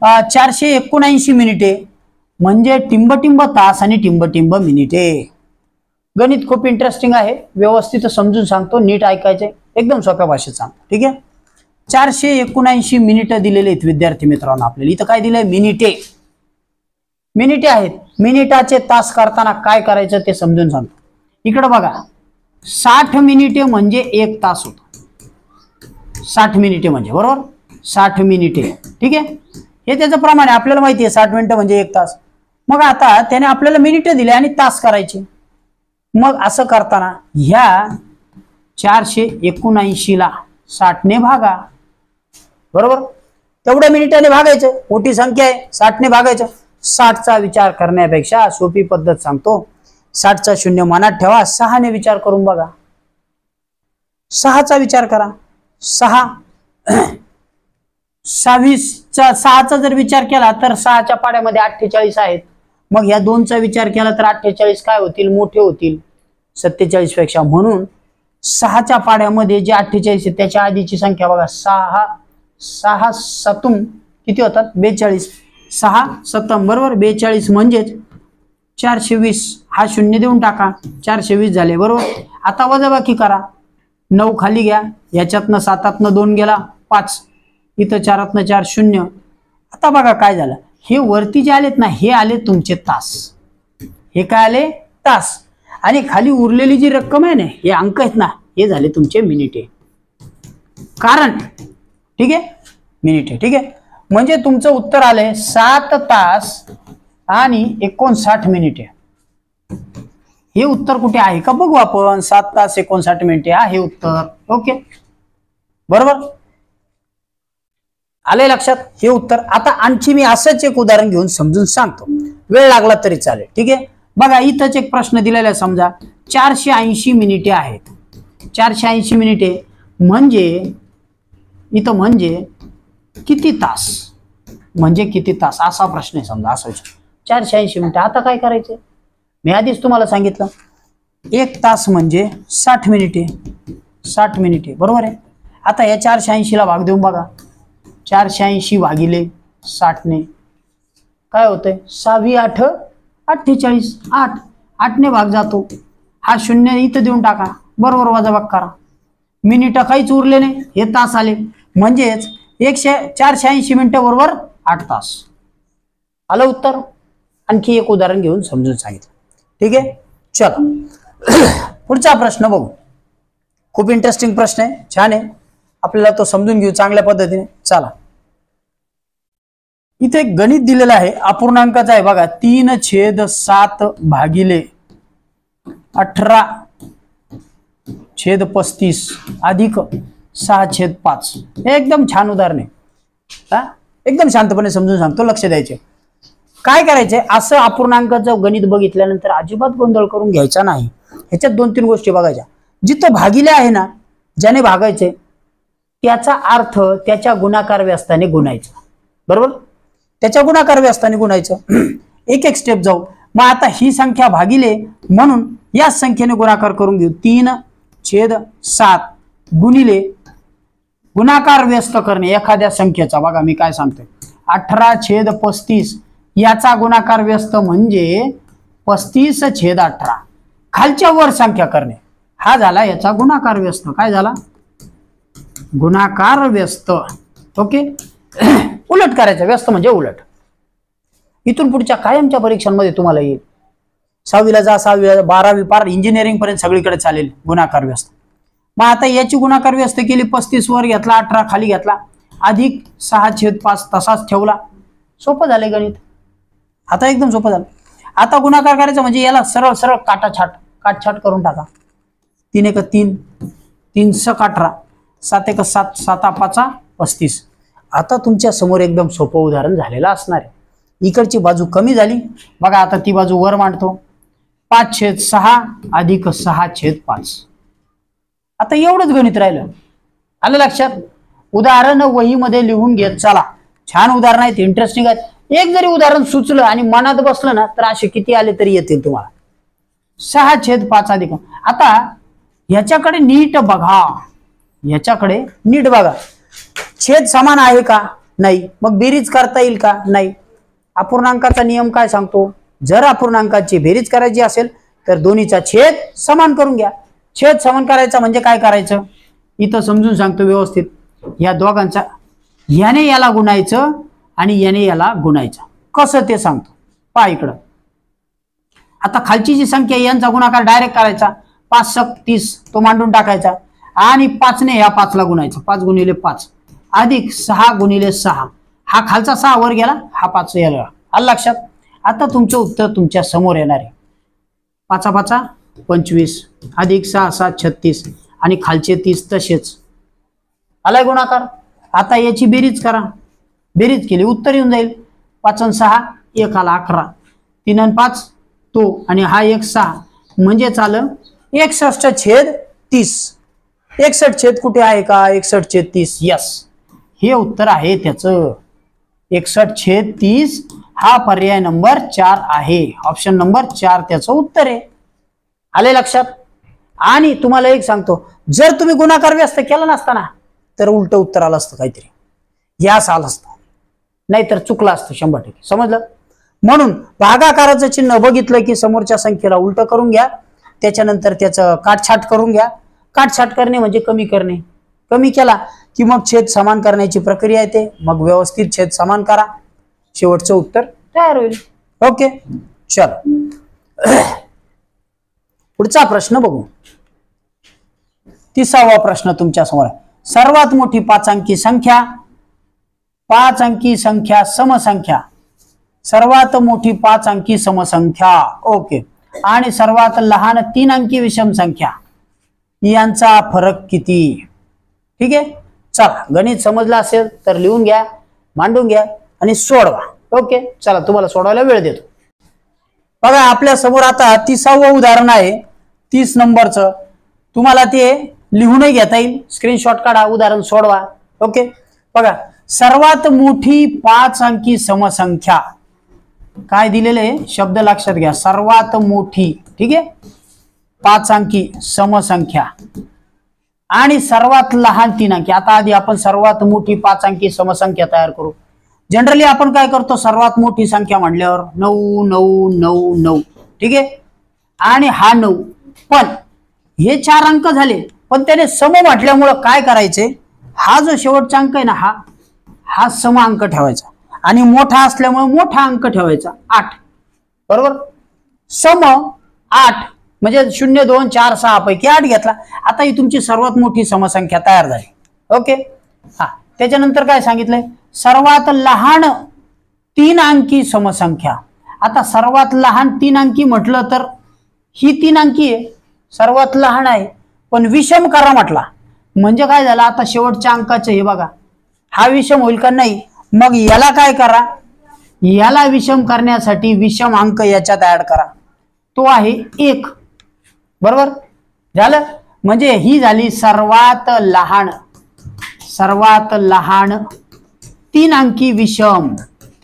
479 मिनिटे म्हणजे टिंब तास आणि टिंब मिनिटे. गणित खूप इंटरेस्टिंग आहे, व्यवस्थित समजून सांगतो, नीट ऐकायचे, एकदम सोप्या भाषेत सांगतो. ठीक आहे, 479 मिनिटं दिलेले आहेत विद्यार्थी मित्रांनो आपल्याला. इथं काय दिलंय? मिनिटे आहेत. मिनिटाचे तास करताना काय करायचं ते समजून सांगतो. इकडे बघा, 60 मिनिटे म्हणजे 1 तास होतो. 60 मिनिटे म्हणजे, बरोबर, 60 मिनिटे. ठीक आहे, हे त्याचं प्रमाण आहे, आपल्याला माहिती आहे 60 मिनिटं म्हणजे 1 तास. मग आता त्याने आपल्याला मिनिटं दिले आणि तास करायचे. मग असं करताना ह्या 479 ला 60 ने भागा. बरोबर, तेवढ्या मिनिटाने भागायचं, मोठी संख्या आहे 60 ने भागायचं. 60चा विचार करण्यापेक्षा सोपी पद्धत सांगतो. 60चा शून्य मनात ठेवा, 6 ने विचार करून बघा. 6चा विचार करा. 6 6चा जर विचार केला तर 6च्या पाड्यामध्ये 48 आहेत. मग या 2चा विचार केला तर 48 काय होतील, मोठे होतील 47 पेक्षा. म्हणून 6च्या पाड्यामध्ये जे 48 आहे त्याच्या आधीची संख्या बघा. 6 7 किती होतात, 42. 6 7 बरोबर 42 म्हणजेच 420. हा शून्य देऊन टाका, 420 झाले बरोबर. आता वजाबाकी करा. 9 खाली घ्या, याच्यातनं 7तनं 2 गेला 5, इथं 4तनं 4 0. आता बघा काय झालं, हे वरती जे आलेत ना हे आले तुमचे तास, हे काय आले तास, आणि खाली उरलेली जी रक्कम आहे ना हे अंक आहेत ना हे झाले तुमचे मिनिटे. कारण ठीक आहे मिनिटे, ठीक आहे. म्हणजे तुमचं उत्तर आलंय 7 तास आणि 59 मिनिटे. हे उत्तर कुठे आहे का बघू आपण. 7 तास 59 मिनिटे हा हे उत्तर. ओके बरोबर आलंय लक्षात हे उत्तर. आता आणखी मी असंच एक उदाहरण घेऊन समजून सांगतो, वेळ लागला तरी चालेल. ठीक आहे बघा, इथंच एक प्रश्न दिलेला आहे. समजा 480 मिनिटे आहेत. 480 मिनिटे म्हणजे इथं म्हणजे किती तास, म्हणजे किती तास असा प्रश्न आहे. समजा असा 480 मिनिटे. आता काय करायचे, मी आधीच तुम्हाला सांगितलं 1 तास म्हणजे 60 मिनिटे. 60 मिनिटे बरोबर आहे. आता या 480 ला भाग देऊन बघा. 480 भागिले 60 ने काय होतंय, 6 8 48. 8 ने भाग जातो. हा शून्य इथं देऊन टाका बरोबर, वजाबाकी करा. मिनिटं काहीच उरले नाही, हे तास आले. म्हणजेच 480 मिनिटं बरोबर 8 तास. आलं उत्तर. आणखी एक उदाहरण घेऊन समजून सांगितलं. ठीक आहे चला पुढचा प्रश्न बघू. खूप इंटरेस्टिंग प्रश्न आहे, छान आहे, आपल्याला तो समजून घेऊ चांगल्या पद्धतीने. चला इथे एक गणित दिलेलं आहे, अपूर्णांकाचा आहे बघा. 3/7 भागिले 18/35 अधिक 6/5. हे एकदम छान उदाहरण आहे. एकदम शांतपणे समजून सांगतो, लक्ष द्यायचे. काय करायचंय, असं अपूर्णांकाचं गणित बघितल्यानंतर अजिबात गोंधळ करून घ्यायचा नाही. ह्याच्यात 2-3 गोष्टी बघायच्या. जिथं भागिले आहे ना, ज्याने भागायचे त्याचा अर्थ त्याच्या गुणाकार व्यस्ताने गुणायचा बरोबर. त्याच्या गुणाकार व्यस्ताने गुणायचं. एक एक स्टेप जाऊ. मग आता ही संख्या भागिले म्हणून या संख्येने गुणाकार करून घेऊ. 3/7 गुणिले गुणाकार व्यस्त करणे एखाद्या संख्येचा. बघा मी काय सांगतोय, 18/35 याचा गुणाकार व्यस्त म्हणजे 35/18. खालच्या वर संख्या करणे हा झाला याचा गुणाकार व्यस्त. काय झाला, गुणाकार व्यस्त. ओके उलट करायचं, व्यस्त म्हणजे उलट. इथून पुढच्या कायमच्या परीक्षांमध्ये तुम्हाला येईल. 6वीला जा, 6वीला जा, 12वी पार इंजिनिअरिंग पर्यंत सगळीकडे चालेल गुणाकार व्यस्त. मग आता याची गुणाकार व्यस्त केली, 35 वर घेतला, 18 खाली घेतला, अधिक 6/5 तसाच ठेवला. सोपं झालंय गणित. आता एकदम सोपं झालं. आता गुणाकार करायचा म्हणजे याला सरळ सरळ काटछाट करून टाका. 3 × 3 3 × 18 7 × 7 7 5 35. आता तुमच्या समोर एकदम सोपं उदाहरण झालेलं असणार आहे. इकडची बाजू कमी झाली बघा, आता ती बाजू वर मांडतो. 5/6 अधिक 6/5. आता एवढंच गणित राहिलं. आलं लक्षात. उदाहरण वहीमध्ये लिहून घेत चला. छान उदाहरण आहेत, इंटरेस्टिंग आहेत. एक जरी उदाहरण सुचलं आणि मनात बसलं ना तर असे किती आले तरी येतील तुम्हाला. 6/5 अधिक. आता याच्याकडे नीट बघा, याच्याकडे नीट बघा. छेद समान आहे का, नाही. मग बेरीज करता येईल का, नाही. अपूर्णांकाचा नियम काय सांगतो, जर अपूर्णांकाची बेरीज करायची असेल तर दोन्हीचा छेद समान करून घ्या. छेद समान करायचा म्हणजे काय करायचं, इथं समजून सांगतो व्यवस्थित. या दोघांचा याने याला गुणायचं आणि याने याला गुणायचं. कसं ते सांगतो पहा इकडं. आता खालची जी संख्या यांचा गुणाकार डायरेक्ट करायचा. 5 × 30 तो मांडून टाकायचा आणि 5 ने ह्या 5 ला गुणायचं. 5 × 5 अधिक 6 × 6. हा खालचा 6 वर गेला, हा 5 याला. आलं लक्षात. आता तुमचं उत्तर तुमच्या समोर येणार आहे. 5 × 5 = 25 अधिक 6 × 7 = 36 आणि खालचे 30 तसेच. आलाय गुणाकार. आता याची बेरीज करा. बेरीज केली उत्तर येऊन जाईल 5 आणि 6 1 आला 11, 3 आणि 5 तो आणि हा 1 6 म्हणजे चालं 61/30. 61 कुठे आहे का? 61/30. यस, हे उत्तर आहे त्याचं. 61/30 हा पर्याय नंबर 4 आहे. ऑप्शन नंबर 4 त्याचं उत्तर आहे. आले लक्षात? आणि तुम्हाला एक सांगतो, जर तुम्ही गुणाकार व्यस्त केला नसता ना तर उलट उत्तर आलं असतं काहीतरी, यास आलं असतं, नाहीतर चुकलं असतं 100%. समजलं? म्हणून भागाकाराचं चिन्ह बघितलं की समोरच्या संख्येला उलट करून घ्या, त्याच्यानंतर त्याचं काटछाट करून घ्या. काटछाट करणे म्हणजे कमी करणे. कमी केला की मग छेद समान करण्याची प्रक्रिया येते, मग व्यवस्थित छेद समान करा, शेवटचं उत्तर तयार होईल. ओके, चल पुढचा प्रश्न बघू. 30वा प्रश्न तुमच्या समोर आहे. सर्वात मोठी 5 अंकी संख्या, 5 अंकी संख्या समसंख्या, सर्वात मोठी 5 अंकी समसंख्या. ओके, आणि सर्वात लहान 3 अंकी विषम संख्या यांचा फरक किती? ठीक आहे, चला गणित समजलं असेल तर लिहून घ्या, मांडून घ्या आणि सोडवा. ओके, चला तुम्हाला सोडवायला वेळ देतो. बघा आपल्या समोर आता 30वं उदाहरण आहे, 30 नंबरचं. तुम्हाला ते लिहूनही घेता येईल, स्क्रीनशॉट काढा, उदाहरण सोडवा. ओके, बघा सर्वात मोठी 5 अंकी समसंख्या काय दिलेले आहे, शब्द लक्षात घ्या. सर्वात मोठी, ठीक आहे, 5 अंकी समसंख्या आणि सर्वात लहान 3 अंकी. आता आधी आपण सर्वात मोठी 5 अंकी समसंख्या तयार करू. जनरली आपण काय करतो, सर्वात मोठी संख्या म्हणल्यावर 9 9 9 9, ठीक आहे, आणि हा 9, पण हे 4 अंक झाले, पण त्याने सम म्हटल्यामुळं काय करायचे, हा जो शेवटचा अंक आहे ना, हा सम अंक ठेवायचा आणि मोठा असल्यामुळे मोठा अंक ठेवायचा 8. बरोबर, सम 8 म्हणजे 0 2 4 6 पैकी 8 घेतला. आता ही तुमची सर्वात मोठी समसंख्या तयार झाली. ओके, हा त्याच्यानंतर काय सांगितलंय, सर्वात लहान 3 अंकी समसंख्या. आता सर्वात लहान 3 अंकी म्हटलं तर ही 3 अंकी आहे, सर्वात लहान आहे, पण विषम करा म्हटला म्हणजे काय झालं, आता शेवटच्या अंकाचे हे बघा, हा विषम होईल का नाही, मग याला काय करा, याला विषम करण्यासाठी विषम अंक याच्यात ऍड करा, तो आहे 1. बरोबर झालं, म्हणजे ही झाली सर्वात लहान 3 अंकी विषम,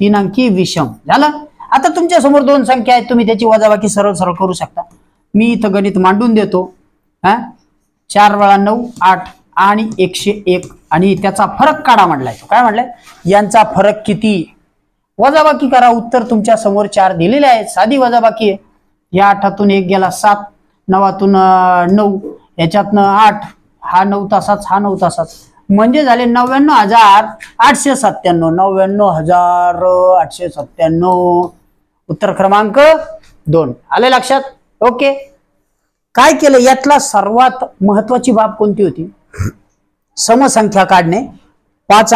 3 अंकी विषम झालं. आता तुमच्या समोर 2 संख्या आहेत, तुम्ही त्याची वजाबाकी सरळ सरळ करू शकता. मी इथं गणित मांडून देतो. 4 वेळा 9 8 आणि 101 आणि त्याचा फरक काढा म्हटलाय. काय म्हटलंय, यांचा फरक किती, वजाबाकी करा. उत्तर तुमच्या समोर 4 दिलेले आहेत, साधी वजाबाकी आहे. या 8तून 1 गेला 7, 9तून 9, याच्यातनं 8, हा 9 तासाच, हा 9 तासाच, म्हणजे झाले 99,897. 99,897, उत्तर क्रमांक 2. आले लक्षात? ओके, काय केलं, यातला सर्वात महत्वाची बाब कोणती होती, समसंख्या काढणे. 5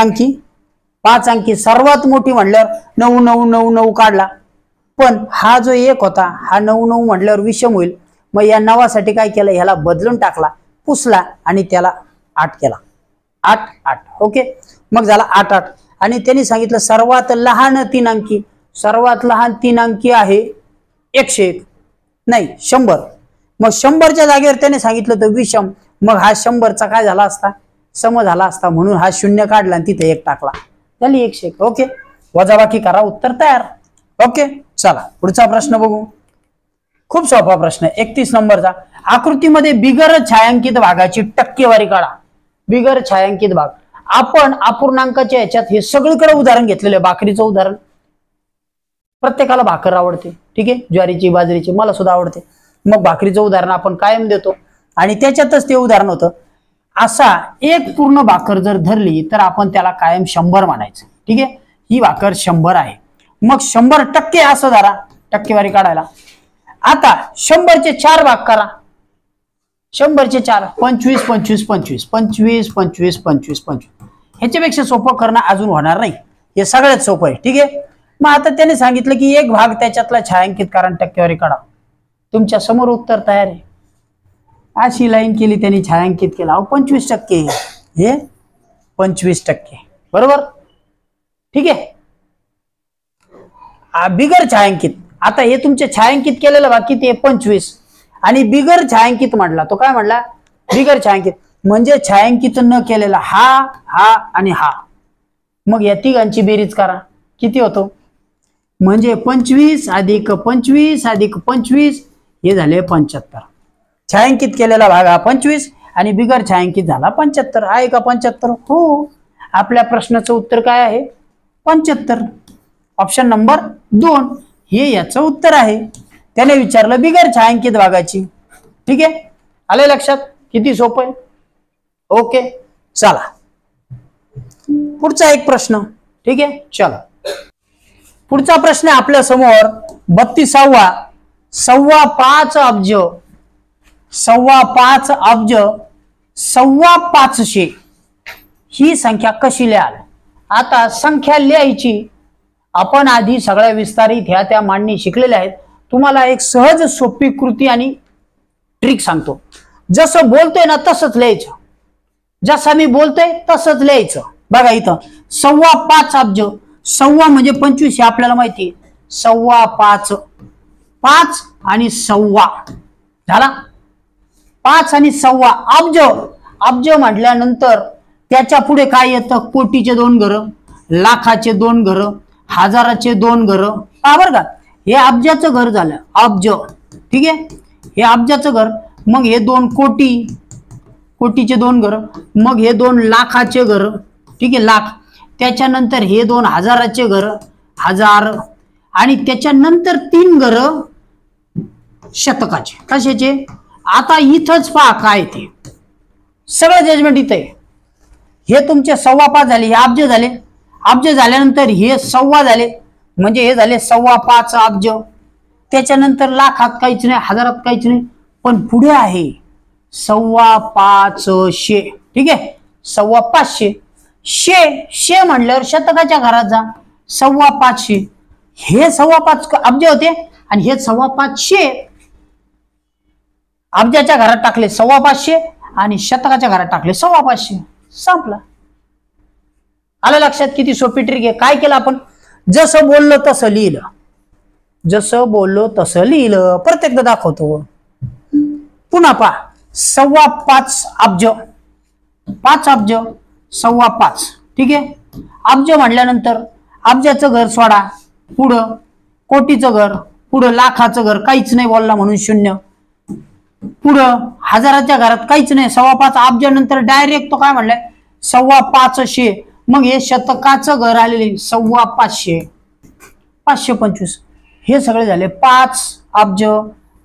अंकी सर्वात मोठी म्हटल्यावर 9 9 9 9 काढला, पण हा जो 1 होता हा 9 9 म्हटल्यावर विषम होईल. मग या नावासाठी काय केलं, ह्याला बदलून टाकला, पुसला आणि त्याला 8 केला. 8 8. ओके, मग झाला 8 8. आणि त्यांनी सांगितलं सर्वात लहान 3 अंकी, सर्वात लहान 3 अंकी आहे 101 नाही 100. मग 100च्या जागेवर त्याने सांगितलं तर विषम, मग हा 100चा काय झाला असता, सम झाला असता, म्हणून हा 0 काढला आणि तिथे 1 टाकला, झाली 101. ओके, वजाबाकी करा, उत्तर तयार. ओके, चला पुढचा प्रश्न बघू. खूप सोपा प्रश्न आहे, 31 नंबरचा. आकृतीमध्ये बिगर छायांकित भागाची टक्केवारी काढा. बिगर छायांकित भाग, आपण अपूर्णांकाच्या ह्याच्यात हे सगळीकडे उदाहरण घेतलेलं आहे. भाकरीचं उदाहरण, प्रत्येकाला भाकर आवडते, ठीक आहे, ज्वारीची बाजरीची, मला सुद्धा आवडते. मग भाकरीचं उदाहरण आपण कायम देतो आणि त्याच्यातच ते उदाहरण होतं. असा एक पूर्ण भाकर जर धरली तर आपण त्याला कायम 100 म्हणायचं. ठीक आहे, ही भाकर 100 आहे. मग 100% असं धरा टक्केवारी काढायला. आता 100चे 4 भाग करा. 100चे 4, 25 25 25 25 25 25 25. ह्याच्यापेक्षा सोपं करणं अजून होणार नाही, हे सगळ्यात सोपं आहे. ठीक आहे, मग आता त्याने सांगितलं की एक भाग त्याच्यातला छायांकित कारण टक्केवारी काढा. तुमच्या समोर उत्तर तयार आहे. अशी लाईन केली त्यांनी, छायांकित केला. 25%, हे 25%. बरोबर, ठीक आहे. बिगर छायांकित, आता हे तुमचे छायांकित केलेलं भाग किती आहे 25 आणि बिगर छायांकित म्हटला तो काय म्हटला बिगर छायांकित म्हणजे छायांकित न केलेला हा आणि हा. मग या तिघांची बेरीज करा किती होतो म्हणजे 25 अधिक 25 अधिक 25 हे झाले 75. छायांकित केलेला भाग हा 25 आणि बिगर छायांकित झाला 75. आहे का 75? हो. आपल्या प्रश्नाचं उत्तर काय आहे 75. ऑप्शन नंबर 2 हे याचं उत्तर आहे. त्याने विचारलं बिगर छायांकित भागाची. ठीक आहे, आले लक्षात? किती सोपं आहे. ओके, चला पुढचा एक प्रश्न. ठीक आहे, चला पुढचा प्रश्न आपल्या समोर 32वा 5.25 अब्ज 5.5 ही संख्या कशी लिहाल. आता संख्या लिहायची आपण आधी सगळ्या विस्तारित ह्या त्या मांडणी शिकलेल्या आहेत. तुम्हाला एक सहज सोपी कृती आणि ट्रिक सांगतो. जसं बोलतोय ना तसंच लिहायचं, जसं मी बोलतोय तसंच लिहायचं. बघा इथं 5.25 अब्ज, सव्वा म्हणजे 25 हे आपल्याला माहिती आहे. 5.25 5 आणि सव्वा झाला 5 आणि सव्वा अब्ज. अब्ज म्हटल्यानंतर त्याच्या पुढे काय येतं कोटीचे 2 घर, लाखाचे 2 घर, हजाराचे 2 घर. बरं का, हे अब्जाचं घर झालं अब्ज. ठीक आहे, हे अब्जाचं घर. मग हे 2 कोटी, कोटीचे 2 घर. मग हे 2 लाखाचे घर. ठीक आहे, लाख. त्याच्यानंतर हे 2 हजाराचे घर, हजार. आणि त्याच्यानंतर 3 घर शतकाचे. कशाचे? आता इथंच पहा काय ते सगळं जजमेंट इथं आहे. हे तुमचे 5.25 झाले, हे अब्ज झाले. अब्ज झाल्यानंतर हे सव्वा झाले म्हणजे हे झाले 5.25 अब्ज. त्याच्यानंतर लाखात काहीच नाही, हजारात काहीच नाही, पण पुढे आहे 5.25. ठीक आहे, 5.25. शे म्हणल्यावर शतकाच्या घरात जा. 5.25 हे 5.25 अब्ज होते आणि हे 5.25 अब्जाच्या घरात टाकले 5.25 आणि शतकाच्या घरात टाकले 5.25. संपला. आलं लक्षात? किती सोपी ट्रिक आहे. काय केलं आपण? जसं बोललो तसं लिहिलं, जसं बोललो तसं लिहिलं. प्रत्येकदा दाखवतो. पुन्हा पहा 5.25 अब्ज, 5 अब्ज 5.25. ठीक आहे, अब्ज म्हटल्यानंतर अब्जाचं घर सोडा, पुढं कोटीचं घर, पुढं लाखाचं घर काहीच नाही बोलला म्हणून 0. पुढं हजाराच्या घरात काहीच नाही 5.25 अब्जानंतर डायरेक्ट तो काय म्हणलाय 5.25. मग हे शतकाचं घर आलेले 5.25 525. हे सगळे झाले 5 अब्ज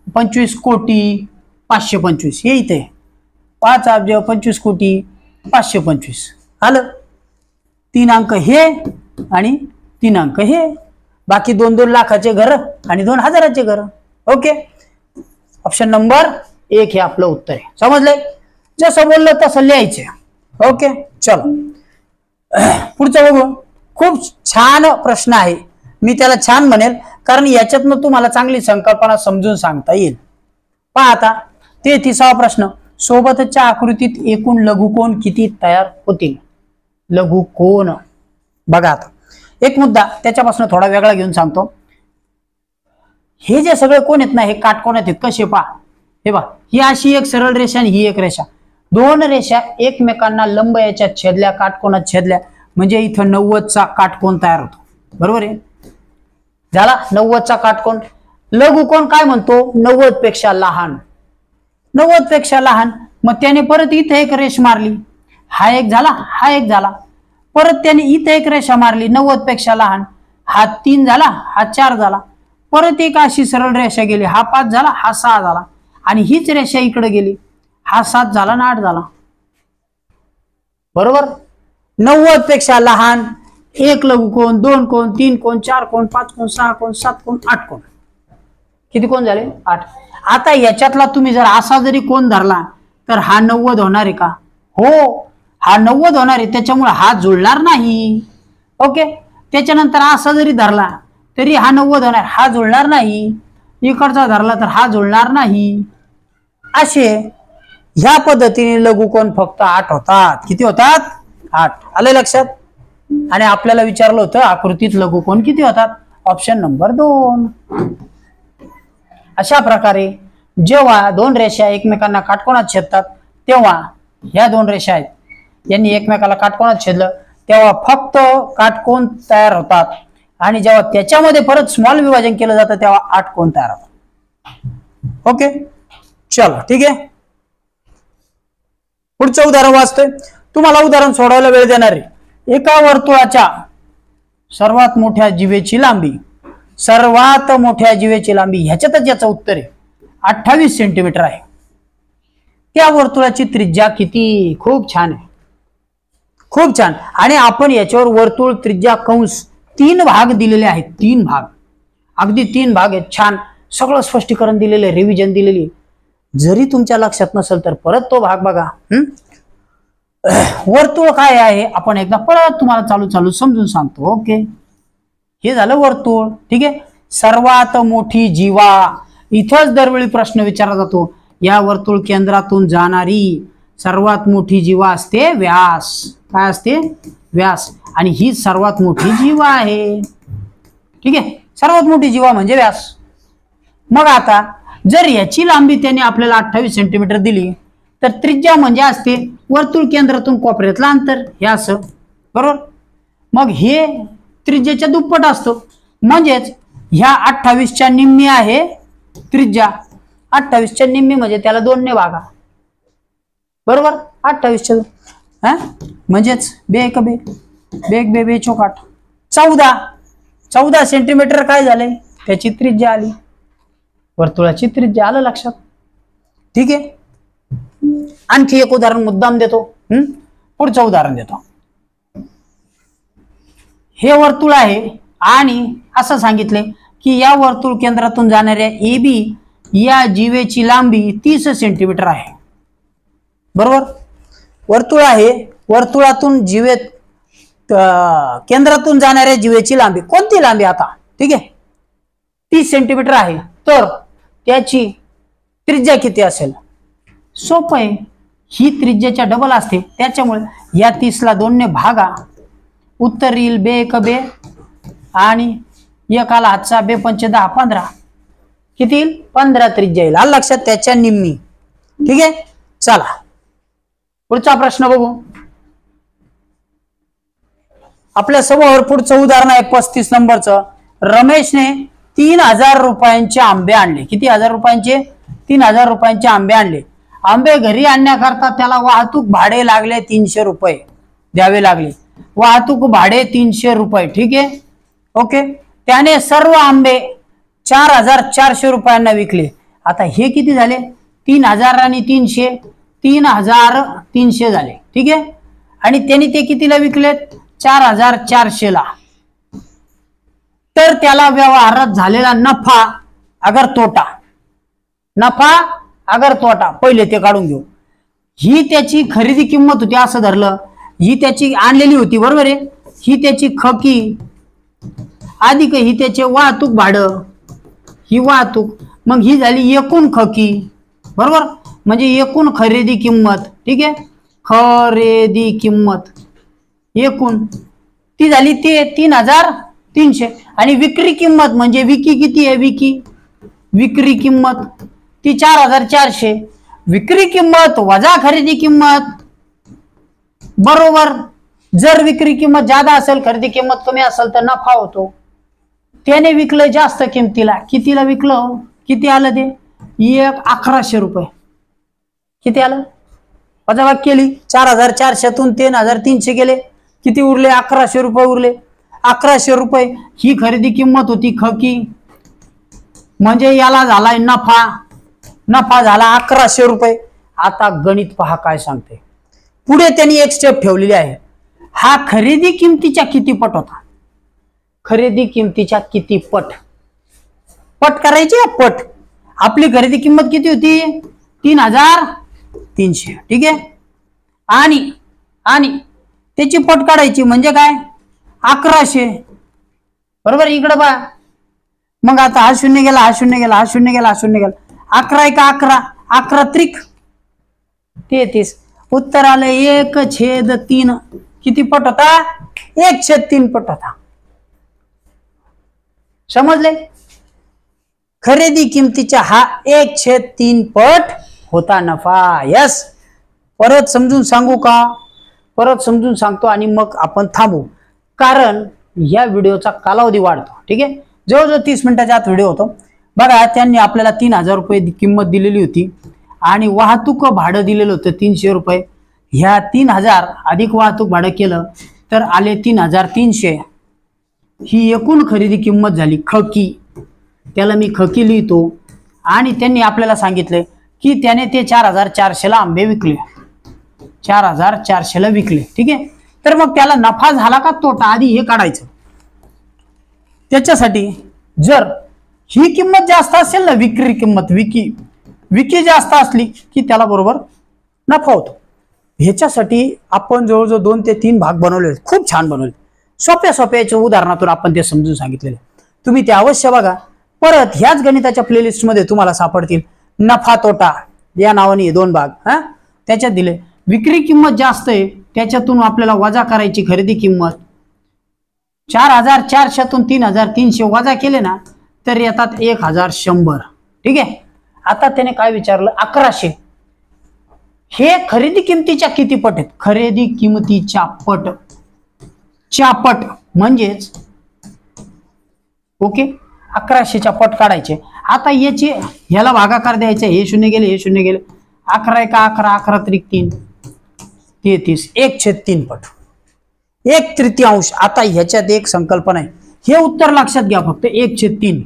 25 कोटी 525. हे इथे 5 अब्ज 25 कोटी 525. आलं? 3 अंक हे आणि 3 अंक हे, बाकी 2-2 लाखाचे घर आणि 2 हजाराचे घर. ओके, ऑप्शन नंबर 1 हे आपलं उत्तर आहे. समजलंय? जसं बोललं तसं लिहायचं. ओके, चलो पुढचं बघू. खूप छान प्रश्न आहे. मी त्याला छान म्हणेल कारण याच्यातनं तुम्हाला चांगली संकल्पना समजून सांगता येईल. पहा आता 33वा प्रश्न. सोबतच्या आकृतीत एकूण लघुकोन किती तयार होतील? लघुकोन बघा. आता एक मुद्दा त्याच्यापासून थोडा वेगळा घेऊन सांगतो. हे जे सगळे कोण आहेत ना हे काटकोन आहेत. कसे पहा, हे बघा, ही अशी एक सरळ रेषा आणि ही एक रेषा. 2 रेषा एकमेकांना लंब याच्यात छेदल्या, काटकोनात छेदल्या म्हणजे इथं 90चा काटकोन तयार होतो. बरोबर आहे? झाला 90चा काटकोन. लघुकोन काय म्हणतो? 90 पेक्षा लहान. 90 पेक्षा लहान. मग त्याने परत इथे एक रेष मारली, हा एक झाला, हा एक झाला. परत त्याने इथे एक रेषा मारली 90 पेक्षा लहान, हा 3 झाला, हा 4 झाला. परत एक अशी सरळ रेषा गेली, हा 5 झाला, हा 6 झाला. आणि हीच रेषा इकडे गेली, हा 7 झाला ना 8 झाला. बरोबर? 90 पेक्षा लहान, एक लघुकोन, 2 कोन, 3 कोन, 4 कोन, 5 कोन, 6 कोन, 7 कोन, 8 कोन. किती कोण झाले? 8. आता याच्यातला तुम्ही जर असा जरी कोन धरला तर हा 90 होणार आहे का? हो, हा 90 होणार आहे. त्याच्यामुळे हा जुळणार नाही. ओके, त्याच्यानंतर असा जरी धरला तरी हा 90 होणार, हा जुळणार नाही. इकडचा धरला तर हा जुळणार नाही. असे ह्या पद्धतीने लघुकोन फक्त 8 होतात. किती होतात? 8. आले लक्षात? आणि आपल्याला विचारलं होतं आकृतीत लघुकोन किती होतात? Option number 2. अशा प्रकारे जेव्हा दोन रेषा एकमेकांना काटकोनात छेदतात तेव्हा ह्या दोन रेषा आहेत, यांनी एकमेकाला काटकोनात छेदलं तेव्हा फक्त काटकोन तयार होतात, आणि जेव्हा त्याच्यामध्ये परत स्मॉल विभाजन केलं जातं तेव्हा आठकोन तयार होतात. ओके, चलो ठीक आहे. पुढचं उदाहरण वाचतोय. तुम्हाला उदाहरण सोडवायला वेळ देणार आहे. एका वर्तुळाच्या सर्वात मोठ्या जीवेची लांबी, सर्वात मोठ्या जीवेची लांबी ह्याच्यातच याचं उत्तर आहे 28 सेंटीमीटर आहे. त्या वर्तुळाची त्रिज्या किती? खूप छान आहे, खूप छान. आणि आपण याच्यावर वर्तुळ त्रिज्या कंस 3 भाग दिलेले आहेत. 3 भाग, अगदी 3 भाग आहेत. छान सगळं स्पष्टीकरण दिलेलं आहे, रिव्हिजन दिलेली आहे. जरी तुमच्या लक्षात नसेल तर परत तो भाग बघा. वर्तुळ काय आहे आपण एकदा परत तुम्हाला चालू समजून सांगतो. ओके, हे झालं वर्तुळ. ठीक आहे. सर्वात मोठी जीवा, इथंच दरवेळी प्रश्न विचारला जातो. या वर्तुळ केंद्रातून जाणारी सर्वात मोठी जीवा असते व्यास. काय असते? व्यास. आणि ही सर्वात मोठी जीवा आहे. ठीक आहे, सर्वात मोठी जीवा म्हणजे व्यास. मग आता जर याची लांबी त्याने आपल्याला 28 सेंटीमीटर दिली तर त्रिज्या म्हणजे असते वर्तुळ केंद्रातून कोपऱ्यातलं अंतर, हे असं बरोबर. मग हे त्रिज्याच्या दुप्पट असतो, म्हणजेच ह्या 28च्या निम्मी आहे त्रिज्या. 28च्या निम्मी म्हणजे त्याला 2 ने भागा, बरोबर. 28च्या म्हणजेच बे बे बे चौकाट 14 सेंटीमीटर काय झाले? त्याची त्रिज्या आली, वर्तुळाची त्रिज्या. आलं लक्षात? ठीक आहे. आणखी एक उदाहरण मुद्दाम देतो. पुढचं उदाहरण देतो. हे वर्तुळ आहे आणि असं सांगितले की या वर्तुळ केंद्रातून जाणाऱ्या AB या जीवेची लांबी 30 सेंटीमीटर आहे, बरोबर. वर्तुळ आहे, वर्तुळातून केंद्रातून जाणाऱ्या जीवेची लांबी, कोणती लांबी आता? ठीक आहे, 30 सेंटीमीटर आहे. तर त्याची त्रिज्या किती असेल? सोपं आहे, ही त्रिज्याच्या डबल असते, त्याच्यामुळे या 30ला 2 ने भागा. उत्तर येईल बे एक बे आणि एकाला हातचा बे 5 10 15. किती येईल? 15 त्रिज्या येईल. आलं लक्षात? त्याच्या निम्मी. ठीक आहे, चला पुढचा प्रश्न बघू. आपल्या समोर पुढचं उदाहरण आहे 35 नंबरचं. रमेशने 3000 रुपयांचे आंबे आणले. किती हजार रुपयांचे? 3000 रुपयांचे आंबे आणले. आंबे घरी आणण्याकरता त्याला वाहतूक भाडे लागले 300 रुपये द्यावे लागले. वाहतूक भाडे 300 रुपये. ठीक आहे, ओके. त्याने सर्व आंबे 4400 रुपयांना विकले. आता हे किती झाले? 3000 आणि 300, 3300 झाले. ठीक आहे. आणि त्यांनी ते कितीला विकलेत? 4400 ला. तर त्याला व्यवहारात झालेला नफा अगर तोटा, नफा अगर तोटा पहिले ते काढून घेऊ. ही त्याची खरेदी किंमत होती असं धरलं, ही त्याची आणलेली होती, बरोबर आहे. ही त्याची खकी अधिक ही त्याचे वाहतूक भाडं, ही वाहतूक, मग ही झाली एकूण खकी, बरोबर. म्हणजे एकूण खरेदी किंमत. ठीक आहे, खरेदी किंमत एकूण ती झाली ते 3300. आणि विक्री किंमत म्हणजे विकी किती आहे? विक्री किंमत ती 4400. विक्री किंमत वजा खरेदी किंमत, बरोबर. जर विक्री किंमत जादा असेल, खरेदी किंमत कमी असेल तर नफा होतो. त्याने विकलं जास्त किमतीला. कितीला विकलं? किती आलं ते? 1100 रुपये. किती आलं? वजाबाकी केली, 4400तून 3300 गेले, किती उरले? 1100 रुपये उरले. 1100 रुपये ही खरेदी किंमत होती खकी, म्हणजे याला झालाय नफा. नफा झाला 1100 रुपये. आता गणित पहा काय सांगते. पुढे त्यांनी एक स्टेप ठेवलेली आहे. हा खरेदी किमतीच्या किती पट होता? खरेदी किमतीच्या किती पट? पट करायची, पट. आपली खरेदी किंमत किती होती? 3300. ठीक आहे. आणि त्याची पट काढायची म्हणजे काय? 1100, बरोबर. इकडे पहा. मग आता हा शून्य गेला, हा शून्य गेला, हा शून्य गेला, हा शून्य गेला. 11 एका 11, 11 त्रिक 33. उत्तर आलं 1/3. किती पट होता? 1/3 पट होता. समजले? खरेदी किमतीचा हा 1/3 पट होता नफा. यस. परत समजून सांगू का? परत समजून सांगतो आणि मग आपण थांबू, कारण या व्हिडिओचा कालावधी वाढतो. ठीक आहे, जवळजवळ 30 मिनिटाच्या आत व्हिडिओ होतो. बघा, त्यांनी आपल्याला 3000 रुपये किंमत दिलेली होती आणि वाहतूक भाडं दिलेलं होतं 300 रुपये. ह्या 3000 अधिक वाहतूक भाडं केलं तर आले 3300. ही एकूण खरेदी किंमत झाली खकी. त्याला मी खकी लिहितो. आणि त्यांनी आपल्याला सांगितले की त्याने ते 4400 ला आंबे विकले. 4400 ला विकले. ठीक आहे, तर मग त्याला नफा झाला का तोटा, आधी हे काढायचं. त्याच्यासाठी जर ही किंमत जास्त असेल ना, विक्री किंमत, विकी जास्त असली की त्याला बरोबर नफा होतो. ह्याच्यासाठी आपण जवळजवळ 2 ते 3 भाग बनवले. खूप छान बनवले. सोप्या सोप्याच्या उदाहरणातून आपण ते समजून सांगितलेले. तुम्ही ते अवश्य बघा. परत ह्याच गणिताच्या प्लेलिस्ट मध्ये तुम्हाला सापडतील. नफा तोटा या नावाने 2 भाग त्याच्यात दिले. विक्री किंमत जास्त आहे, त्याच्यातून आपल्याला वजा करायची खरेदी किंमत. 4400 3300 वजा केले ना तर येतात 1100. ठीक आहे, आता त्याने काय विचारलं, 1100. हे खरेदी किमतीच्या किती पट आहेत? खरेदी किमतीच्या पट. म्हणजेच ओके, 1100च्या पट काढायचे. आता याचे ह्याला भागाकार द्यायचे. हे 0 गेले, हे 0 गेले. 11 एका 11, 11 त्रिक 3, 33. 1/3 पट, 1/3. आता ह्याच्यात एक संकल्पना आहे, हे उत्तर लक्षात घ्या फक्त. 1/3.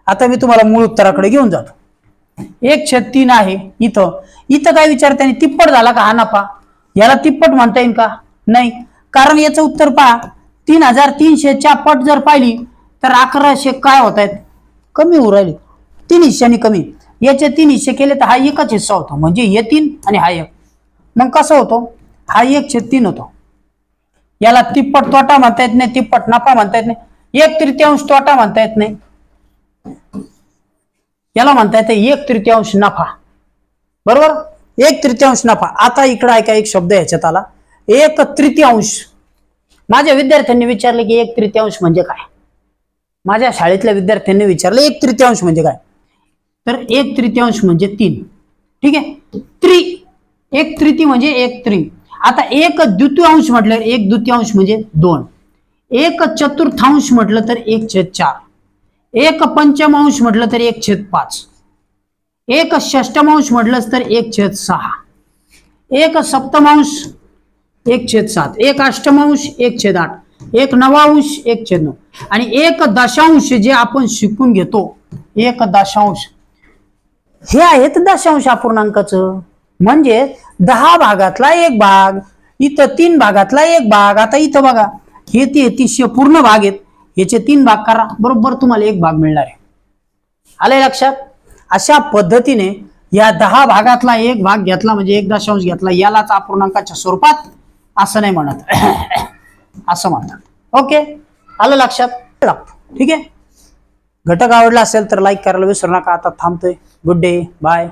आता मी तुम्हाला मूळ उत्तराकडे घेऊन जातो. 1/3 आहे. इथं काय विचार, त्याने तिप्पट झाला का हा नफा? याला तिप्पट म्हणता येईल का? नाही, कारण याचं उत्तर पहा. 3300च्या पट जर पाहिली तर 1100 काय होत आहेत? कमी होऊ राहिले. 3 हिस्सानी कमी. याचे 3 हिस्से केले तर हा एकच हिस्सा होतो, म्हणजे हे 3 आणि हा 1. मग कसं होतो? हा 1/3 होतो. याला तिप्पट तोटा म्हणता येत नाही, तिप्पट नफा म्हणता येत नाही, 1/3 तोटा म्हणता येत नाही. याला म्हणता येते 1/3 नफा. बरोबर, 1/3 नफा. आता इकडे ऐका, एक शब्द ह्याच्यात आला, 1/3. माझ्या विद्यार्थ्यांनी विचारले की 1/3 म्हणजे काय? माझ्या शाळेतल्या विद्यार्थ्यांनी विचारलं 1/3 म्हणजे काय? तर 1/3 म्हणजे 3. ठीक आहे, 1/3 म्हणजे 1/3. आता 1/2 म्हटलं 1/2 म्हणजे 2. 1/4 म्हटलं तर 1/4. 1/5 म्हटलं तर 1/5. 1/6 म्हटलं तर 1/6. 1/7 1/7. 1/8 1/8. 1/9 1/9. आणि 1/10 जे आपण शिकून घेतो, 1/10 हे आहेत दशांश अपूर्णांकाचं. म्हणजे 10 भागातला 1 भाग. इथं 3 भागातला 1 भाग. आता इथं बघा, हे 3300 पूर्ण भाग आहेत. याचे 3 भाग करा, बरोबर तुम्हाला 1 भाग मिळणार आहे. आले लक्षात? अशा पद्धतीने या 10 भागातला 1 भाग घेतला म्हणजे 1/10 घेतला, यालाच अपूर्णांकाच्या स्वरूपात असं नाही म्हणत, असं म्हणतात. ओके, आलं लक्षात? ठीक आहे, घटक आवडला असेल तर लाईक करायला विसरू नका. आता थांबतोय. Good day, bye.